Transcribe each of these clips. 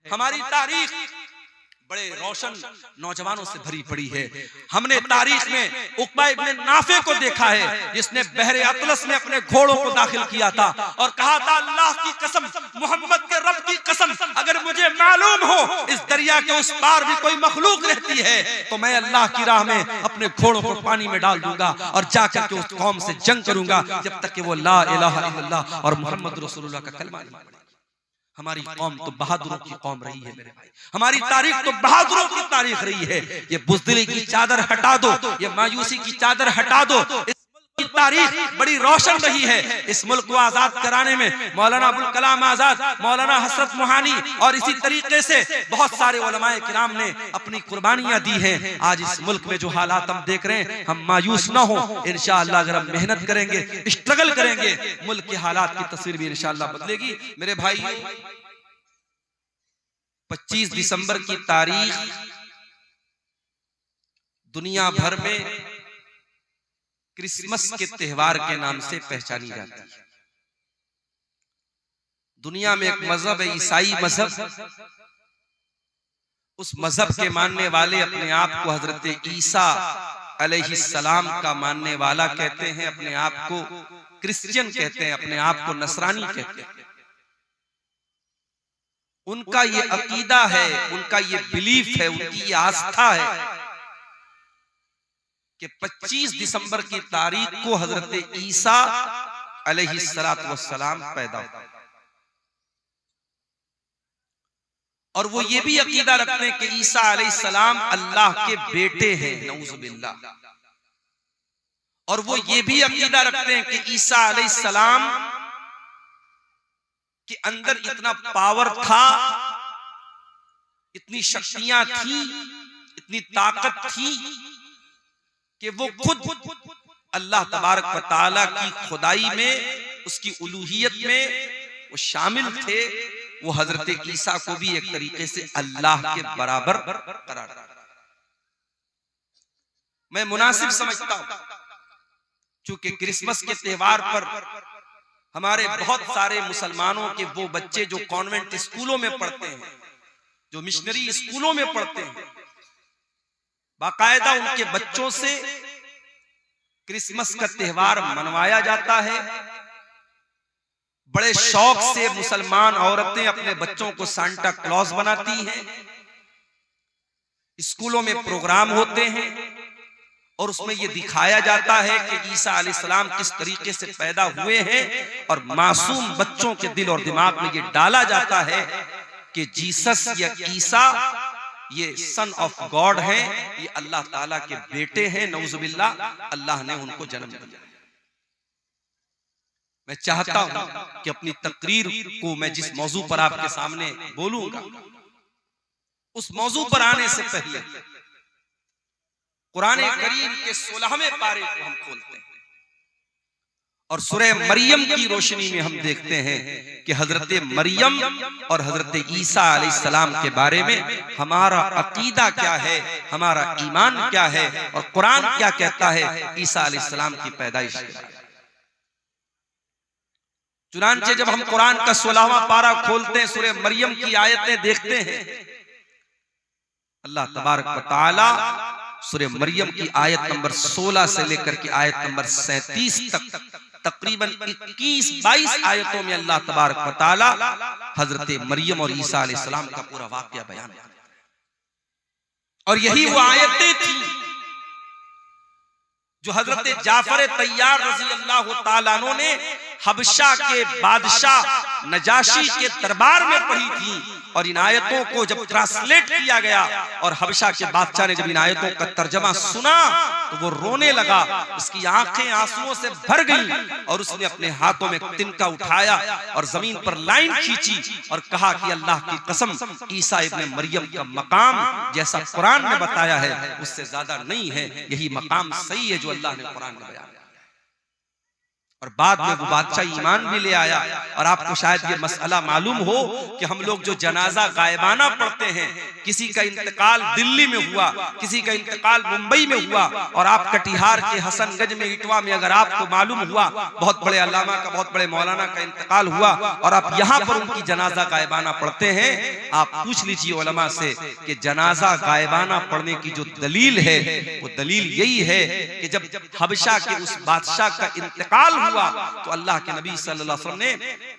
हमारी तारीख बड़े रोशन नौजवानों से भरी पड़ी है। हमने तारीख में उक़बा इब्ने नाफे को देखा है, जिसने बहरे अतलस में अपने घोड़ों को दाखिल किया था और कहा था, अल्लाह की कसम, मोहम्मद के रब की कसम, अगर मुझे मालूम हो इस दरिया के उस पार भी कोई मखलूक रहती है तो मैं अल्लाह की राह में अपने घोड़ों को पानी में डाल दूंगा और जाकर के उस कौम से जंग करूंगा जब तक कि वो ला इलाहा इल्लल्लाह और मोहम्मद रसूलुल्लाह का कलमा नहीं पढ़ेगी। हमारी कौम तो बहादुरों की कौम रही है मेरे भाई, हमारी तारीख तो बहादुरों की तारीख रही है। ये बुज़दिली की चादर हटा दो, ये मायूसी की चादर हटा दो। इस मुल्क की तारीख बड़ी रोशन रही है। इस मुल्क को आजाद कराने में मौलाना अबुल कलाम आजाद, मौलाना हसरत मोहानी और इसी तरीके से बहुत सारे उलमाए किराम ने अपनी कुर्बानियां दी हैं। आज इस मुल्क में जो हालात हम देख रहे हैं, हम मायूस ना हो। इंशाअल्लाह अगर हम मेहनत करेंगे, स्ट्रगल करेंगे, मुल्क के हालात की तस्वीर भी इंशाअल्लाह बदलेगी। मेरे भाई, 25 दिसंबर की तारीख दुनिया भर में क्रिसमस के त्योहार के नाम से पहचानी जाती है। दुनिया में एक मजहब है, ईसाई मजहब। उस मजहब के मानने वाले अपने आप को हजरत ईसा अलैहिस्सलाम का मानने वाला कहते हैं, अपने आप को क्रिश्चियन कहते हैं, अपने आप को नसरानी कहते हैं। उनका ये अकीदा है, उनका ये बिलीफ है, उनकी ये आस्था है कि 25 दिसंबर की तारीख को हजरत ईसा अलैहिस्सलातु वस्सलाम पैदा हुए। और वो ये भी अकीदा रखते हैं कि ईसा अलैहिस्सलाम अल्लाह के बेटे हैं, नऊजुबिल्लाह। और वो ये भी अकीदा रखते हैं कि ईसा अलैहिस्सलाम के अंदर इतना पावर था, इतनी शक्तियां थी, इतनी ताकत थी कि वो खुद अल्लाह तबारक व तआला की खुदाई में, उसकी उलूहियत में वो शामिल थे। वो हजरत ईसा को भी एक तरीके से अल्लाह के बराबर करार दिया। मैं मुनासिब समझता हूं, चूंकि क्रिसमस के त्योहार पर हमारे बहुत सारे मुसलमानों के वो बच्चे जो कॉन्वेंट स्कूलों में पढ़ते हैं, जो मिशनरी स्कूलों में पढ़ते हैं, बाकायदा उनके बच्चों से क्रिसमस का त्योहार मनवाया जाता है। बड़े शौक से मुसलमान औरतें अपने बच्चों को सांता क्लॉज बनाती हैं। स्कूलों में प्रोग्राम होते हैं और उसमें यह दिखाया जाता है कि ईसा अलैहिस्सलाम किस तरीके से पैदा हुए हैं, और मासूम बच्चों के दिल और दिमाग में यह डाला जाता है कि जीसस या ईसा ये सन ऑफ गॉड हैं, ये अल्लाह ताला के बेटे हैं, नऊजुबिल्लाह, अल्लाह ने उनको जन्म दिया। मैं चाहता हूं कि अपनी तकरीर को मैं जिस मौजू पर आपके सामने बोलूंगा, उस मौजू पर आने से पहले कुरान करीम के 16वें पारे को हम खोलते हैं और सूरह मरियम की रोशनी में हम देखते हैं कि हजरत मरियम और हजरत ईसा अलैहिस्सलाम के बारे में हमारा अकीदा क्या है, हमारा ईमान क्या है और कुरान क्या कहता है ईसा अलैहिस्सलाम की पैदाइश के बारे में। चुनांचे जब हम कुरान का 16वां पारा खोलते हैं, सूरह मरियम की आयतें देखते हैं, अल्लाह तबारक व तआला सूरह मरियम की आयत नंबर 16 से लेकर के आयत नंबर 37 तक तकरीबन 21-22 आयतों में अल्लाह तबारक व तआला हजरत मरियम और ईसा अलैहिस्सलाम का पूरा वाकया बयान करता है। और यही वो आयतें थी जो हजरत जाफर तैयार रजी अल्लाह तआला अन्हु ने हबशा के बादशाह नजाशी के दरबार में पढ़ी थी। और इन आयतों को जब ट्रांसलेट किया गया और हबशा के बादशाह ने जब इन आयतों का तर्जमा सुना तो वो रोने लगा, उसकी आंखें आंसुओं से भर गईं और उसने अपने हाथों में तिनका उठाया और जमीन पर लाइन खींची और कहा कि अल्लाह की कसम, ईसा इब्ने मरियम का मकाम जैसा कुरान ने बताया है उससे ज्यादा नहीं है, यही मकाम सही है जो अल्लाह ने कुरान में बयान किया। और बाद में वो बादशाह ईमान भी ले आया। और आपको शायद ये मसला मालूम हो कि हम लोग जो जनाजा गायबाना पढ़ते हैं, किसी का इंतकाल दिल्ली में हुआ, किसी का इंतकाल मुंबई में हुआ, और आप कटिहार के हसनगंज में इटवा में अगर आपको मालूम हुआ बहुत बड़े अल्लामा का, बहुत बड़े मौलाना का इंतकाल हुआ, और आप यहाँ पर उनकी जनाजा गायबाना पढ़ते हैं, आप पूछ लीजिए उलमा से कि जनाजा गायबाना पढ़ने की जो दलील है वो दलील यही है कि जब हबशा के उस बादशाह का इंतकाल हुआ तो अल्लाह के नबी सल्लल्लाहु अलैहि वसल्लम ने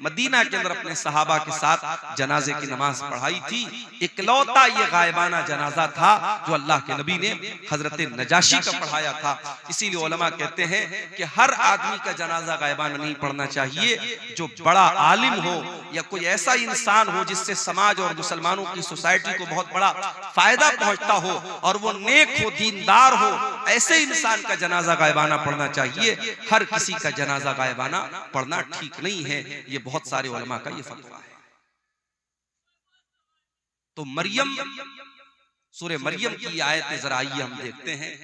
मदीना के अंदर अपने सहाबा के साथ जनाजे की नमाज पढ़ाई थी। इकलौता ये गायबाना जनाजा था जो अल्लाह के नबी ने हजरत नजाशी का पढ़ाया था। इसीलिए उलमा कहते हैं कि हर आदमी का जनाजा गायबाना नहीं पढ़ना चाहिए। जो बड़ा आलिम हो या कोई ऐसा इंसान हो जिससे समाज और मुसलमानों की सोसाइटी को बहुत बड़ा फायदा पहुंचता हो और वो नेक हो, दीनदार हो, ऐसे इंसान का जनाजा गायबाना पढ़ना चाहिए। हर किसी का जनाजा गायबाना पढ़ना ठीक नहीं है। ये बहुत सारे उलमा का ये फतवा है। तो मरियम, सूरह मरियम की आयतें जरा आइए हम देखते हैं।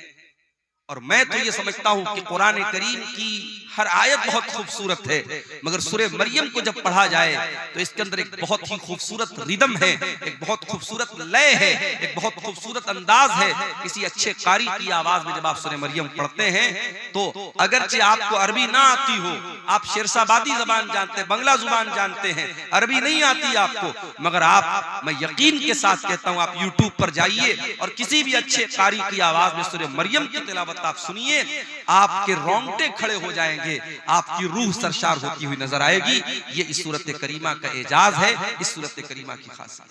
और मैं तो ये समझता हूं कि कुरान करीम की हर आयत बहुत खूबसूरत है, मगर सूरह मरियम को जब पढ़ा जाए तो इसके अंदर एक बहुत ही खूबसूरत रिदम है, एक बहुत खूबसूरत लय है, एक बहुत खूबसूरत अंदाज है। किसी अच्छे कारी की आवाज में जब आप सूरह मरियम पढ़ते हैं तो अगरचे आपको अरबी ना आती हो, आप शेरशाबादी जबान जानते हैं, बंगला जुबान जानते हैं, अरबी नहीं आती आपको, मगर आप, मैं यकीन के साथ कहता हूं, आप यूट्यूब पर जाइए और किसी भी अच्छे कारी की आवाज में सूरह मरियम की तिलावत आप सुनिए, आपके रोंगटे खड़े हो जाएंगे, आपकी रूह सरशार होती हुई नजर आएगी। ये इस सूरत करीमा का एजाज है, इस सूरत करीमा की खासियत।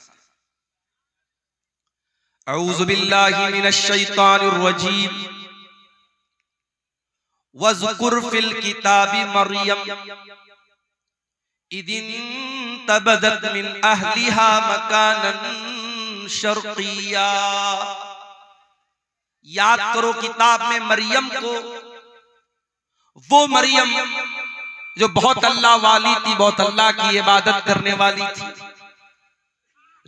औज़ु बिल्लाहि मिनश शैतानिर रजीम। वज़कुर फिल किताबि मरियम इदिन तबदत मिन अहलिहा मकानन शर्क़िया। याद करो किताब में मरियम को, वो मरियम जो बहुत अल्लाह वाली थी, बहुत अल्लाह की इबादत करने वाली थी,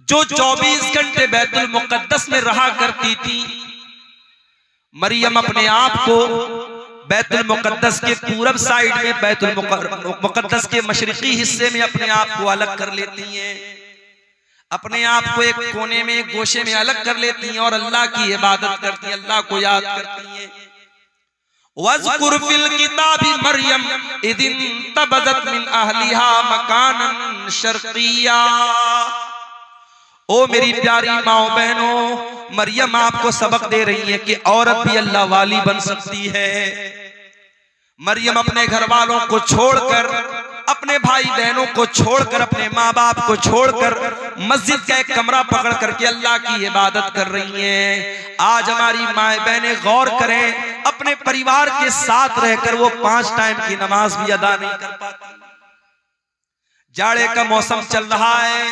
जो 24 घंटे बैतुल मुक़द्दस में रहा करती थी। मरियम अपने आप को बैतुल मुक़द्दस के पूरब साइड में, बैतुल मुक़द्दस के मशरिकी हिस्से में अपने आप को अलग कर लेती हैं, अपने आप को एक कोने में, एक गोशे में अलग कर लेती हैं और अल्लाह की इबादत करती हैं, अल्लाह को याद करती हैं। वज़कुर फिल किताबी मरियम इदिन तबदत मिन अहलिहा मकानन शर्क़िया। ओ मेरी प्यारी माओ बहनों, मरियम आपको सबक दे रही है कि औरत भी अल्लाह वाली बन सकती है। मरियम अपने घर वालों को छोड़कर, अपने भाई बहनों को छोड़कर, अपने माँ बाप को छोड़कर मस्जिद का एक कमरा पकड़ करके अल्लाह की इबादत कर रही हैं। आज हमारी माए बहनें गौर करें, अपने परिवार के साथ रहकर वो 5 टाइम की नमाज भी अदा नहीं कर पाती। जाड़े का मौसम चल रहा है,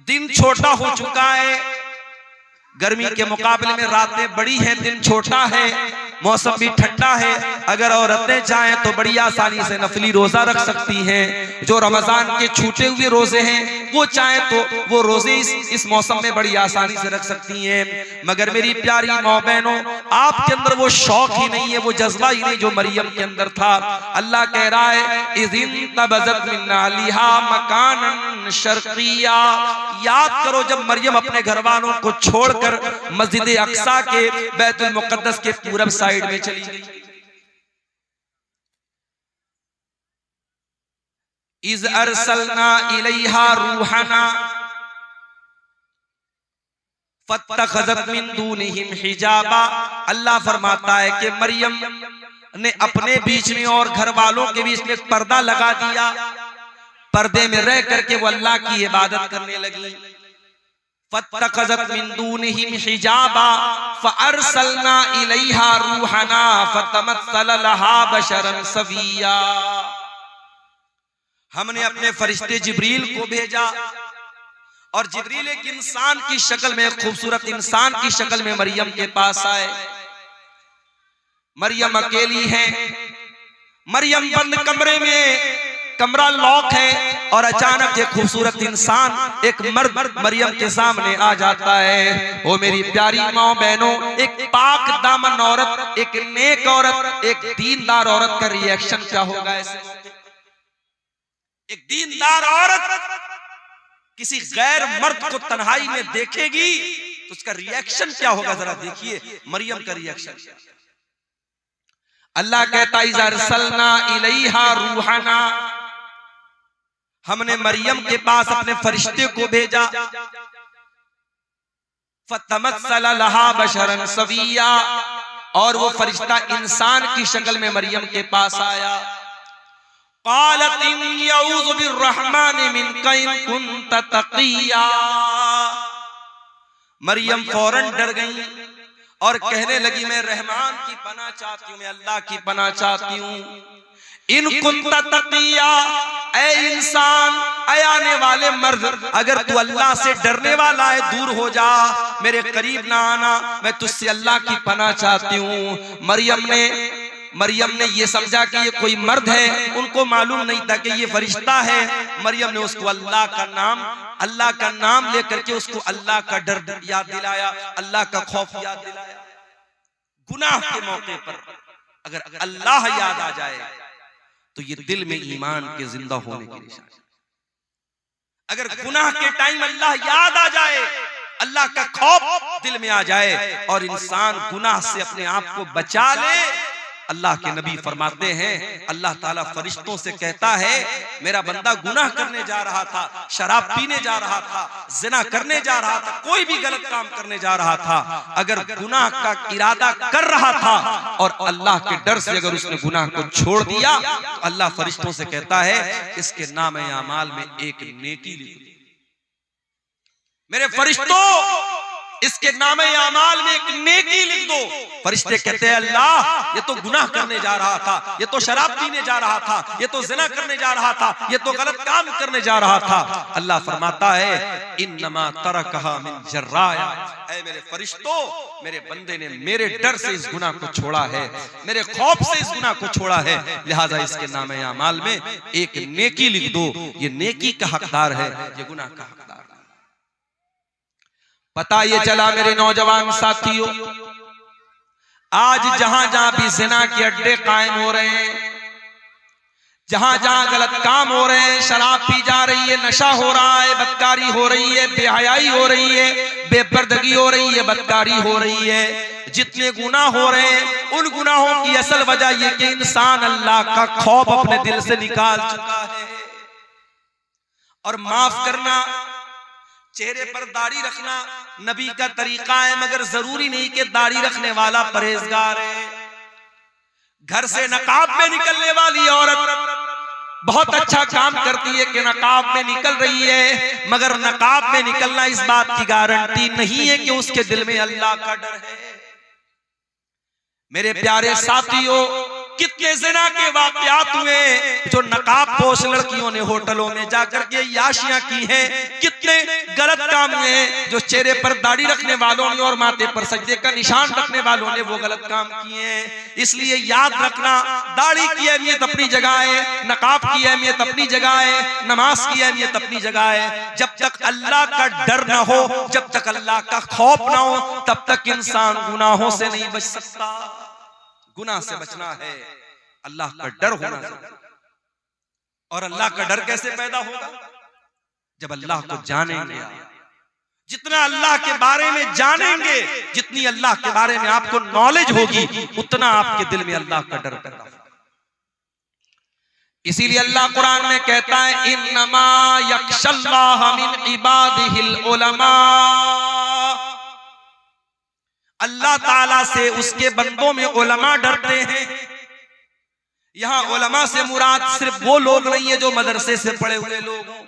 दिन छोटा हो चुका है, गर्मी के मुकाबले में रातें बड़ी हैं, दिन छोटा है, मौसम भी ठंडा है। अगर औरतें चाहें तो बड़ी आसानी से नफली रोजा रख सकती हैं। जो रमजान के छूटे हुए रोजे हैं वो चाहें तो वो रोजे इस मौसम में बड़ी आसानी से रख सकती हैं। मगर मेरी प्यारी माँ बहनों, आपके अंदर वो शौक ही नहीं है, वो जज्बा ही नहीं जो मरियम के अंदर था। अल्लाह कह रहा है इज़िन तबज़त मिन अहलिहा मकानन शर्क़िया। याद करो जब मरियम अपने घर वालों को छोड़कर मस्जिद अक्सा के, बैतुल मुक़द्दस के पूरब साइड में चली गई। इज़ अरसलना इलैहा रूहना फत्तखज़त मिन दूनिहिम हिजाबा। अल्लाह फरमाता है कि मरियम ने अपने बीच में और घर वालों के बीच में पर्दा लगा दिया, पर्दे में रह करके वो अल्लाह की इबादत करने लगी। फत्तखज़त मिन दूनिहिम हिजाबा फअरसलना इलैहा रूहना फतमस्सल लहा बशरन सविया। हमने अपने फरिश्ते जिब्रील को भेजा और जिब्रील एक इंसान की शक्ल में, खूबसूरत इंसान की शक्ल में मरियम के पास आए। मरियम अकेली है, मरियम बंद कमरे में, कमरा लॉक है, और अचानक एक खूबसूरत इंसान, एक मर्द मरियम के सामने आ जाता है। ओ मेरी प्यारी माँ बहनों, एक पाक दामन औरत, एक नेक औरत, एक दीनदार औरत का रिएक्शन क्या होगा ऐसे मौके? एक दीनदार औरत किसी गैर मर्द को तन्हाई में देखेगी तो उसका रिएक्शन क्या होगा, जरा देखिए मरियम का रिएक्शन। अल्लाह कहता है अरसलना इलैहा रूहाना, हमने मरियम के पास अपने फरिश्ते को भेजा। फतमस्सला लहा बशरन सविया, और वो फरिश्ता इंसान की शक्ल में मरियम के पास आया। क़ालत इन्नी अऊज़ु बिर्रहमानि मिनका इन कुन्त तक़िया, मरियम फौरन डर गई और कहने लगी मैं रहमान की पनाह चाहती हूँ, मैं अल्लाह की पनाह चाहती हूँ। इन कुन्त तक़िया, ऐ इंसान, ऐ आने वाले मर्द, अगर तू अल्लाह से डरने वाला है दूर हो जा, मेरे करीब ना आना, मैं तुझसे अल्लाह की पनाह चाहती हूँ। मरियम ने ये समझा कि ये कोई मर्द है, उनको मालूम नहीं था कि ये फरिश्ता है। मरियम ने उसको अल्लाह का नाम लेकर के उसको अल्लाह का डर याद दिलाया, अल्लाह का खौफ याद दिलाया। गुनाह के मौके पर अगर अल्लाह याद आ जाए तो ये दिल में ईमान के जिंदा होने की निशानी। अगर गुनाह के टाइम अल्लाह याद आ जाए, अल्लाह का खौफ दिल में आ जाए और इंसान गुनाह से अपने आप को बचा ले, अल्लाह के नबी फरमाते हैं अल्लाह ताला फरिश्तों से कहता है मेरा बंदा गुनाह करने जा रहा था, शराब पीने जा रहा था, जिना करने जा रहा था, कोई भी गलत काम करने जा रहा था, अगर गुनाह का इरादा कर रहा था और अल्लाह के डर से अगर उसने गुनाह को छोड़ दिया तो अल्लाह फरिश्तों से कहता है इसके नाम आमाल में एक नेकी लिख दो। मेरे फरिश्तों, इसके नाम आमाल में एक नेकी लिख दो। फरिश्ते कहते हैं अल्लाह ये तो गुनाह करने जा रहा था, ये तो शराब पीने जा रहा था, ये तो जिना करने जा रहा था, ये तो गलत काम करने जा रहा था। अल्लाह फरमाता है इन्नमा तरकहा मिन जर्राया, ऐ मेरे फरिश्तों, मेरे बंदे ने मेरे डर से इस गुनाह को छोड़ा है, मेरे खौफ से इस गुनाह को छोड़ा है, लिहाजा इसके नाम आमाल में एक नेकी लिख दो। ये नेकी का हकदार है, ये गुनाह का हकदार। पता ये चला मेरे नौजवान साथियों, आज जहां जहां भी जिना के अड्डे कायम हो रहे हैं, जहां जहां गलत काम हो रहे हैं, शराब पी जा रही है, नशा हो रहा है, बदकारी हो रही है, बेहयाई हो रही है, बेपर्दगी हो रही है, बदकारी हो रही है, जितने गुनाह हो रहे हैं उन गुनाहों की असल वजह यह कि इंसान अल्लाह का खौफ अपने दिल से निकाल चुका है। और माफ करना, चेहरे पर दाढ़ी रखना नबी का तरीका है, मगर जरूरी नहीं कि दाढ़ी रखने वाला परहेजगार है। घर से नकाब में निकलने वाली औरत बहुत अच्छा काम करती है कि नकाब में निकल रही है, मगर नकाब में निकलना इस बात की गारंटी नहीं है कि उसके दिल में अल्लाह का डर है। मेरे प्यारे साथियों, कितने ज़िना के वाक़यात हुए जो नकाब पोश लड़कियों ने होटलों में जाकर के याशियां की हैं, कितने गलत काम हुए हैं जो चेहरे पर दाढ़ी रखने वालों ने और माथे पर सजदे का निशान रखने वालों ने वो गलत काम किए हैं। इसलिए याद रखना, दाढ़ी की अहमियत अपनी जगह है, नकाब की अहमियत अपनी जगह है, नमाज की अहमियत अपनी जगह है। जब तक अल्लाह का डर ना हो, जब तक अल्लाह का खौफ ना हो, तब तक इंसान गुनाहों से नहीं बच सकता। गुनाह से बचना है, अल्लाह का डर होना चाहिए। और अल्लाह का डर कैसे पैदा होगा? जब अल्लाह को जानेंगे। जितना अल्लाह के बारे में जानेंगे, जितनी अल्लाह के बारे में आपको नॉलेज होगी, उतना आपके दिल में अल्लाह का डर पैदा होगा। इसीलिए अल्लाह कुरान में कहता है इन्नमा यख्शल्लाह मिन इबादिहिल उलमा, अल्लाह ताला से उसके बंदों में उलमा डरते हैं। यहाँ उलमा से मुराद सिर्फ वो लोग नहीं है जो मदरसे से पढ़े हुए लोग हों,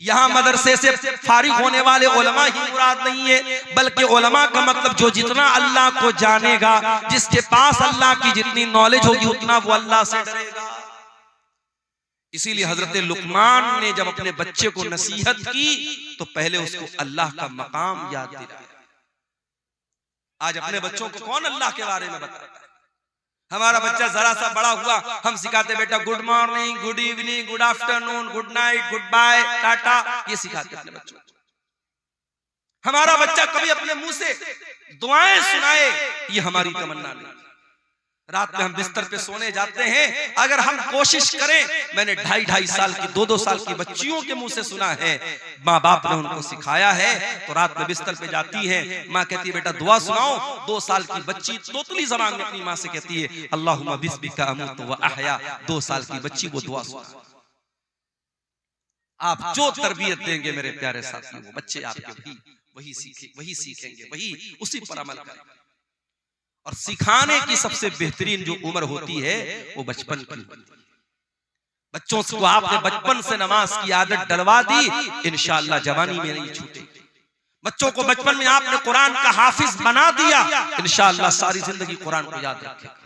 यहाँ मदरसे से फारिग होने वाले उलमा ही मुराद नहीं है, बल्कि उलमा का मतलब जो जितना अल्लाह को जानेगा, जिसके पास अल्लाह की जितनी नॉलेज होगी उतना वो अल्लाह से डरेगा। इसीलिए हजरत लुकमान ने जब अपने बच्चे को नसीहत की तो पहले उसको अल्लाह का मकाम याद दिलाया। आज अपने बच्चों को कौन अल्लाह के बारे में बताता है? हमारा बच्चा जरा सा बड़ा हुआ, हम सिखाते बेटा good morning, good evening, good afternoon, good night, good bye, tata, ये सिखाते अपने बच्चों को। हमारा बच्चा कभी अपने मुंह से दुआएं सुनाए, ये हमारी तमन्ना नहीं। रात में हम बिस्तर पे सोने जाते हैं, अगर हम कोशिश करें, मैंने 2.5 साल की 2-2 साल की बच्चियों के मुंह से सुना है, माँ बाप ने उनको सिखाया है, तो रात में बिस्तर पे जाती है, माँ कहती है बेटा दुआ सुनाओ। 2 साल की बच्ची तोतली जबान में अपनी माँ से कहती है अल्लाहुम्मा बिस्मिका अमूतु व अहया। 2 साल की बच्ची वो दुआ सुना। आप जो तरबियत देंगे मेरे प्यारे साथियों, वो बच्चे आपके वही सीखेंगे, वही उसी पर अमल करेंगे। और सिखाने की सबसे बेहतरीन जो उम्र होती है वो बचपन की होती है। बच्चों को आपने बचपन से नमाज की आदत डलवा दी, इंशाअल्लाह जवानी में नहीं छूटेगी। बच्चों को बचपन में आपने कुरान का हाफिज बना दिया, इंशाअल्लाह सारी जिंदगी कुरान को याद रखेगा।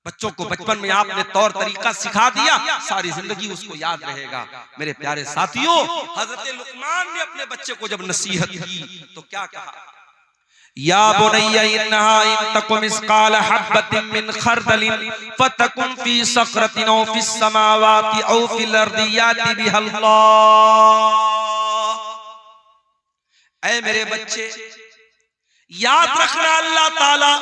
बच्चों को बचपन में आपने तौर तरीका सिखा दिया, सारी जिंदगी उसको याद रहेगा। मेरे प्यारे साथियों, हजरत लुकमान ने अपने बच्चे को जब नसीहत की तो क्या कहा? या बुनय्या इन्नहा इन तकुम मिस्काल हब्बतिन मिन खरदलिन फतकुन फी सखरतिन औ फिस समावाति औ फिल अर्दि याति बिहल्लाह। ऐ मेरे बच्चे, याद रखना अल्लाह ताला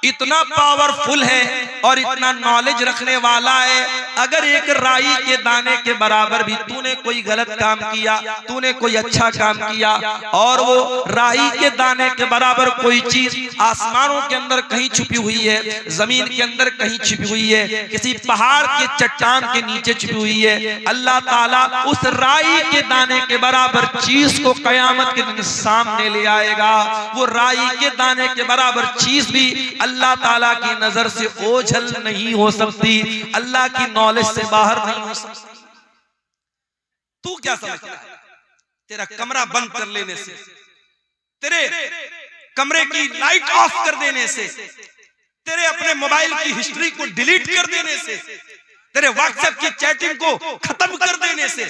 इतना पावरफुल है और इतना नॉलेज रखने वाला है। अगर एक राई के दाने के बराबर भी तूने कोई गलत काम किया, तूने कोई अच्छा काम किया, और वो राई के दाने के बराबर कोई चीज आसमानों के अंदर कहीं छुपी हुई है, जमीन के अंदर कहीं छुपी हुई है, किसी पहाड़ के चट्टान के नीचे छुपी हुई है, अल्लाह ताला उस राई के दाने के बराबर चीज को कयामत के दिन सामने ले आएगा। वो राई के दाने के बराबर चीज भी अल्लाह ताला की नजर से ओझल नहीं हो सकती, अल्लाह की नॉलेज से बाहर नहीं हो सकती। तू क्या समझता है? तेरा कमरा बंद कर लेने से, तेरे कमरे की लाइट ऑफ कर देने से, तेरे अपने मोबाइल की हिस्ट्री को डिलीट कर देने से, तेरे व्हाट्सएप की चैटिंग को खत्म कर देने से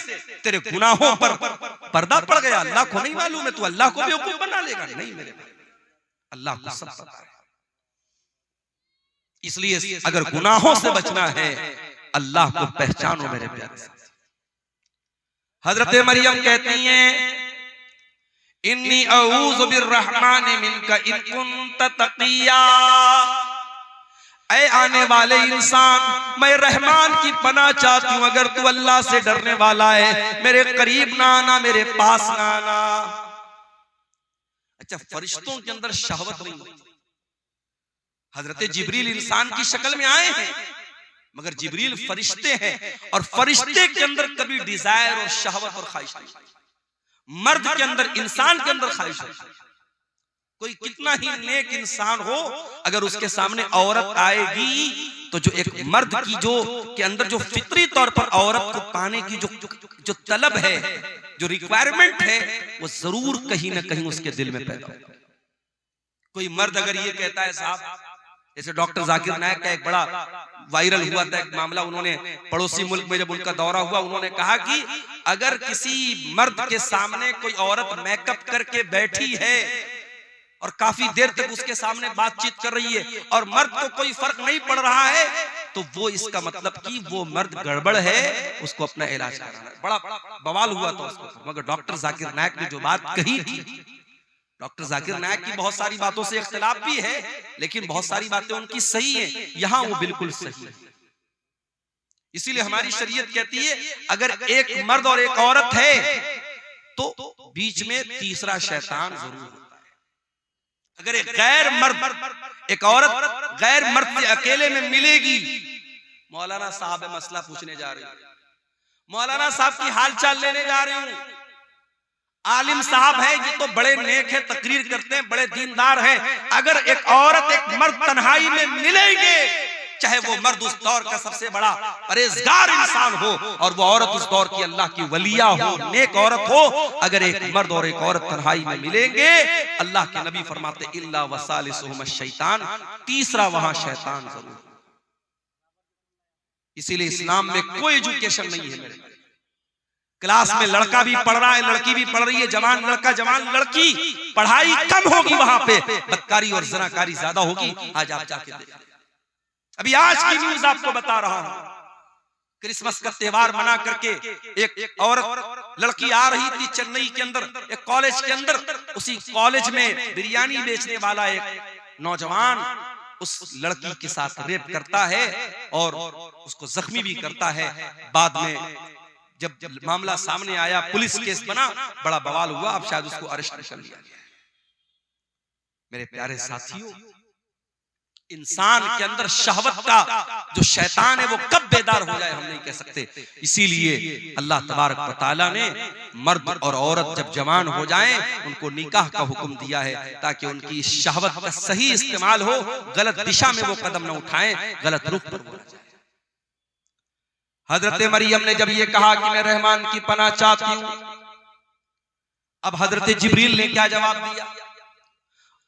तेरे गुनाहों पर पर्दा पड़ गया? अल्लाह को नहीं मालूम है? तू अल्लाह को बेवकूफ बना लेगा? नहीं मेरे भाई, अल्लाह को सब पता है। इसलिए अगर गुनाहों से बचना है, अल्लाह को पहचानो मेरे प्यारे। हजरत मरियम कहती हैं इन्नी अऊज़ु बिर्रहमानि मिनका इन कुन्त तक़िया। ऐ आने वाले इंसान, मैं रहमान की पनाह चाहती हूं, अगर तू अल्लाह से डरने वाला है, मेरे करीब ना आना, मेरे पास ना आना। अच्छा, फरिश्तों के अंदर शहवत नहीं होती। हजरत जिब्रील इंसान की शक्ल में आए हैं, मगर जिब्रील फरिश्ते हैं, और फरिश्ते के अंदर कभी डिजायर और शहवत और ख्वाहिश नहीं। मर्द के अंदर, इंसान के अंदर ख्वाहिश है। कोई कितना ही नेक इंसान हो, अगर उसके सामने औरत आएगी तो जो एक मर्द की जो के अंदर जो फितरी तौर पर औरत को पाने की जो तलब है, जो रिक्वायरमेंट है, वो जरूर कहीं ना कहीं उसके दिल में पैदा होगा। कोई मर्द अगर ये कहता है, साहब, जैसे डॉक्टर जाकिर नायक का एक बड़ा वायरल हुआ था एक मामला, उन्होंने पड़ोसी मुल्क में जब उनका दौरा हुआ, उन्होंने कहा कि अगर किसी मर्द के सामने कोई औरत मेकअप करके बैठी है और काफी देर तक उसके सामने बातचीत कर रही है और मर्द को कोई फर्क नहीं पड़ रहा है, तो वो इसका मतलब कि वो मर्द गड़बड़ है, उसको अपना इलाज कराना है। बड़ा बवाल हुआ था उसको। मगर डॉक्टर जाकिर नायक ने जो बात कही थी, डॉक्टर जाकिर नायक की बहुत सारी बातों से इख्तिलाफ भी है, लेकिन बहुत सारी बातें उनकी सही हैं, यहां वो बिल्कुल सही है। इसीलिए हमारी शरीयत कहती है अगर एक मर्द और एक औरत है तो बीच में तीसरा शैतान जरूर होता है। अगर एक गैर मर्द, एक औरत गैर मर्द से अकेले में मिलेगी, मौलाना साहब मसला पूछने जा रही हूं, मौलाना साहब की हाल चाल लेने जा रही हूं, आलिम साहब है, ये तो बड़े नेक है, तकरीर करते हैं, बड़े दीनदार हैं, अगर एक औरत एक मर्द तन्हाई में मिलेंगे, चाहे वो मर्द उस दौर का सबसे बड़ा परहेजगार इंसान हो और वो औरत उस दौर की अल्लाह की वलिया हो, नेक औरत हो, अगर एक मर्द और एक औरत तन्हाई में मिलेंगे, अल्लाह के नबी फरमाते इल्ला वसालिसुहुम शैतान, तीसरा वहां शैतान जरूर। इसीलिए इस्लाम में कोई एजुकेशन नहीं है मेरे। क्लास में लड़का भी पढ़ रहा है, लड़की भी पढ़ रही है, जवान लड़का जवान लड़की, पढ़ाई कम होगी, वहां पे बदकारी और जनाकारी ज्यादा होगी। आज आप जाके देखें, अभी आज की न्यूज आपको बता रहा हूं, क्रिसमस का त्योहार मना करके एक औरत लड़की आ रही थी चेन्नई के अंदर एक कॉलेज के अंदर, उसी कॉलेज में बिरयानी बेचने वाला एक नौजवान उस लड़की के साथ रेप करता है और उसको जख्मी भी करता है। बाद में जब मामला सामने आया, पुलिस केस बना, बड़ा बवाल हुआ, अब शायद उसको अरेस्ट कर लिया गया। मेरे प्यारे साथियों, इंसान के अंदर शहवत का जो शैतान है वो कब बेदार हो जाए हम नहीं कह सकते। इसीलिए अल्लाह तबारक व तआला ने मर्द और औरत जब जवान हो जाएं उनको निकाह का हुक्म दिया है, ताकि उनकी शहवत का सही इस्तेमाल हो, गलत दिशा में वो कदम न उठाएं, गलत रुख पर वो न जाएं। हजरत मरियम ने जब ये कहा कि मैं रहमान की पनाह चाहती हूं, अब हजरत जिब्रील ने क्या जवाब दिया?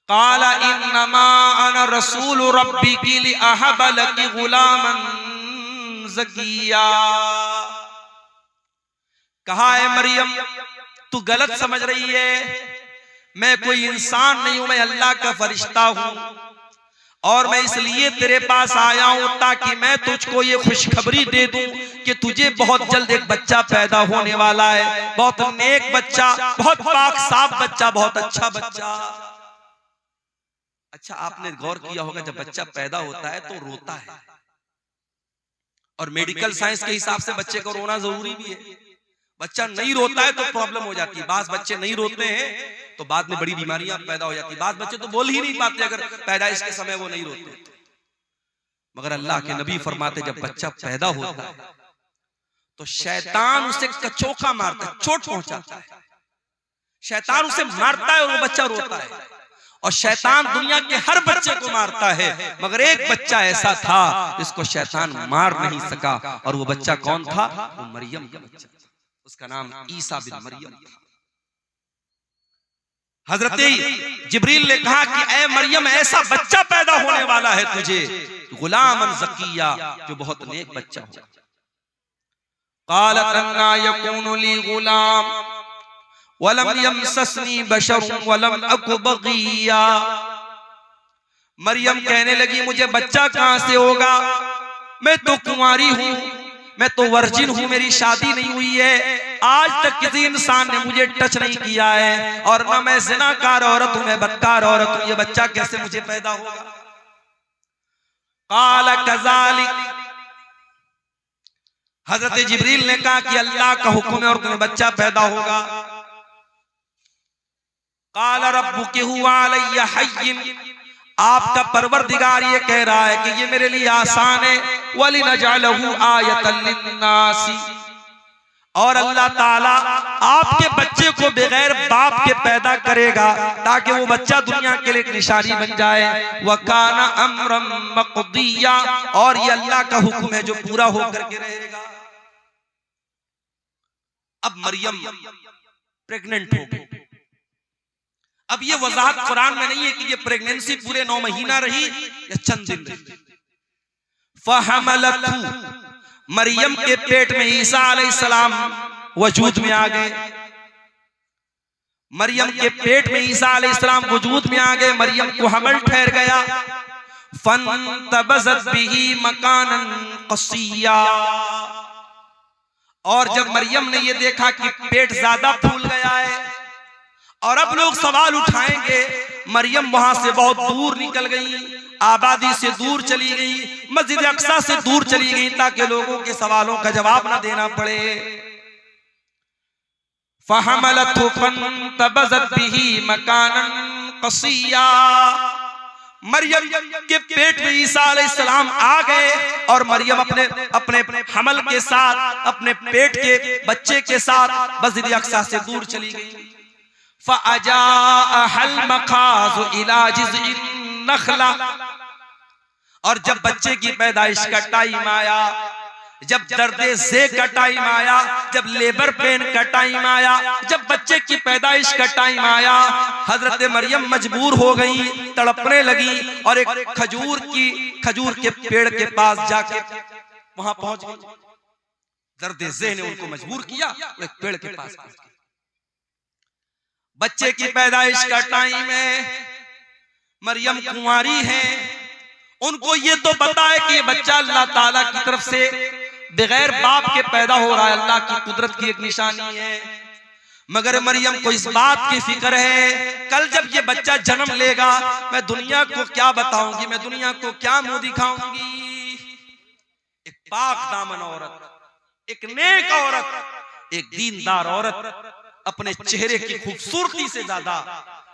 काला इन्नमा अना रसूल रब्बिकी लिअहब लकी गुलामन ज़किया। कहा है मरियम तू गलत समझ रही है, मैं कोई इंसान नहीं हूं, मैं अल्लाह का फरिश्ता हूं, और मैं इसलिए तेरे पास आया हूं ताकि मैं तुझको ये खुशखबरी दे दूं कि तुझे बहुत जल्द एक बच्चा पैदा होने वाला है, बहुत नेक बच्चा, बहुत पाक साफ बच्चा, बहुत अच्छा बच्चा। अच्छा, आपने गौर किया होगा जब बच्चा पैदा होता है तो रोता है, और मेडिकल साइंस के हिसाब से बच्चे को रोना जरूरी भी है। बच्चा नहीं रोता है तो प्रॉब्लम हो जाती है, बास बच्चे नहीं रोते हैं तो बाद में बड़ी बीमारियां पैदा हो जाती है, बास बच्चे तो बोल ही नहीं पाते अगर पैदाइश के समय वो नहीं रोते। मगर अल्लाह के नबी फरमाते जब बच्चा पैदा होता है तो शैतान उसे कचोका मारता है, चोट पहुंचाता है, शैतान उसे मारता है और वो बच्चा रोता है। और शैतान दुनिया के हर बच्चे को मारता है, मगर एक बच्चा ऐसा था जिसको शैतान मार नहीं सका, और वो बच्चा कौन था? वो मरियम का बच्चा, उसका नाम ईसा बिन मरियम था। हजरत जिब्रील ने कहा कि ऐ मरियम ऐसा बच्चा पैदा होने वाला है तुझे, गुलामन ज़किया, जो बहुत नेक बच्चा हो। क़ालत अन्ना यकूनु ली गुलाम वलम यमससनी बशर वलम अकु बगिया। मरियम कहने लगी मुझे बच्चा कहां से होगा, मैं तो कुंवारी हूं, मैं तो वर्जिन हूं, मेरी शादी नहीं हुई है, आज तक किसी इंसान ने मुझे टच नहीं किया है, और ना मैं ज़िनाकार औरत हूं, मैं बदकार औरत हूं, ये बच्चा कैसे मुझे पैदा होगा? क़ाल कज़ालिक, हजरत जिब्रील ने कहा कि अल्लाह का हुक्म है और तुम्हें बच्चा पैदा होगा। क़ाल रब्बुकी हुवा अलैया हय्यिन, आपका परवरदिगार ये कह रहा है कि ये मेरे लिए आसान है, वलिनजअलहु आयतन लिन्नासी, और अल्लाह ताला आपके बच्चे को बगैर बाप के पैदा करेगा ताकि वो बच्चा दुनिया के लिए एक निशानी बन जाए। वकाना अम्रम मक़दिया, और ये अल्लाह का हुक्म है जो पूरा होकर के रहेगा। अब मरियम प्रेग्नेंट हो गई। अब ये वजाहत कुरान में नहीं है कि ये प्रेगनेंसी पूरे 9 महीना रही या चंद दिन रही। फहमलतहु, मरियम के पेट में ईसा अलैहिस्सलाम वजूद में आ गए। मरियम के पेट में ईसा अलैहिस्सलाम वजूद में आ गए, मरियम को हमल ठहर गया। फंतबज़त बिही मकानन क़सिया, और जब मरियम ने ये देखा कि पेट ज्यादा फूल गया है और अब लोग सवाल उठाएंगे, मरियम वहां से बहुत दूर निकल गई, आबादी से दूर चली गई, मस्जिद अक्सा से दूर चली गई ताकि लोगों के सवालों का जवाब ना देना पड़े। फहमलतहु फंतबज़त बिही मकानन क़सिया, मरियम के पेट में ईसा अलैहिस्सलाम आ गए और मरियम अपने अपने हमल के साथ, अपने पेट के बच्चे के साथ मस्जिद अक्सा से दूर चली गई। फ़अजाअहल मखाज़ु इला जिज़इन नख़ला, और जब बच्चे की पैदाइश का टाइम आया, जब दर्दे ज़े का टाइम आया, जब लेबर पेन का टाइम आया, जब बच्चे की पैदाइश का टाइम आया, हजरत मरियम मजबूर हो गई, तड़पने लगी और एक खजूर के पेड़ के पास जाके वहां पहुंच गई। दर्दे ज़े ने उनको मजबूर किया, एक पेड़ के पास पहुंच गई। बच्चे की पैदाइश का टाइम है, मरियम कुंवारी है, उनको ये तो पता है कि ये बच्चा अल्लाह ताला की तरफ से बगैर बाप के पैदा हो रहा है, अल्लाह की कुदरत की एक निशानी है। मगर मरियम को इस बात की फिक्र है, कल जब ये बच्चा जन्म लेगा मैं दुनिया को क्या बताऊंगी, मैं दुनिया को क्या मुंह दिखाऊंगी। एक पाक दामन औरत, एक नेक औरत, एक दीनदार औरत अपने चेहरे की खूबसूरती से ज्यादा,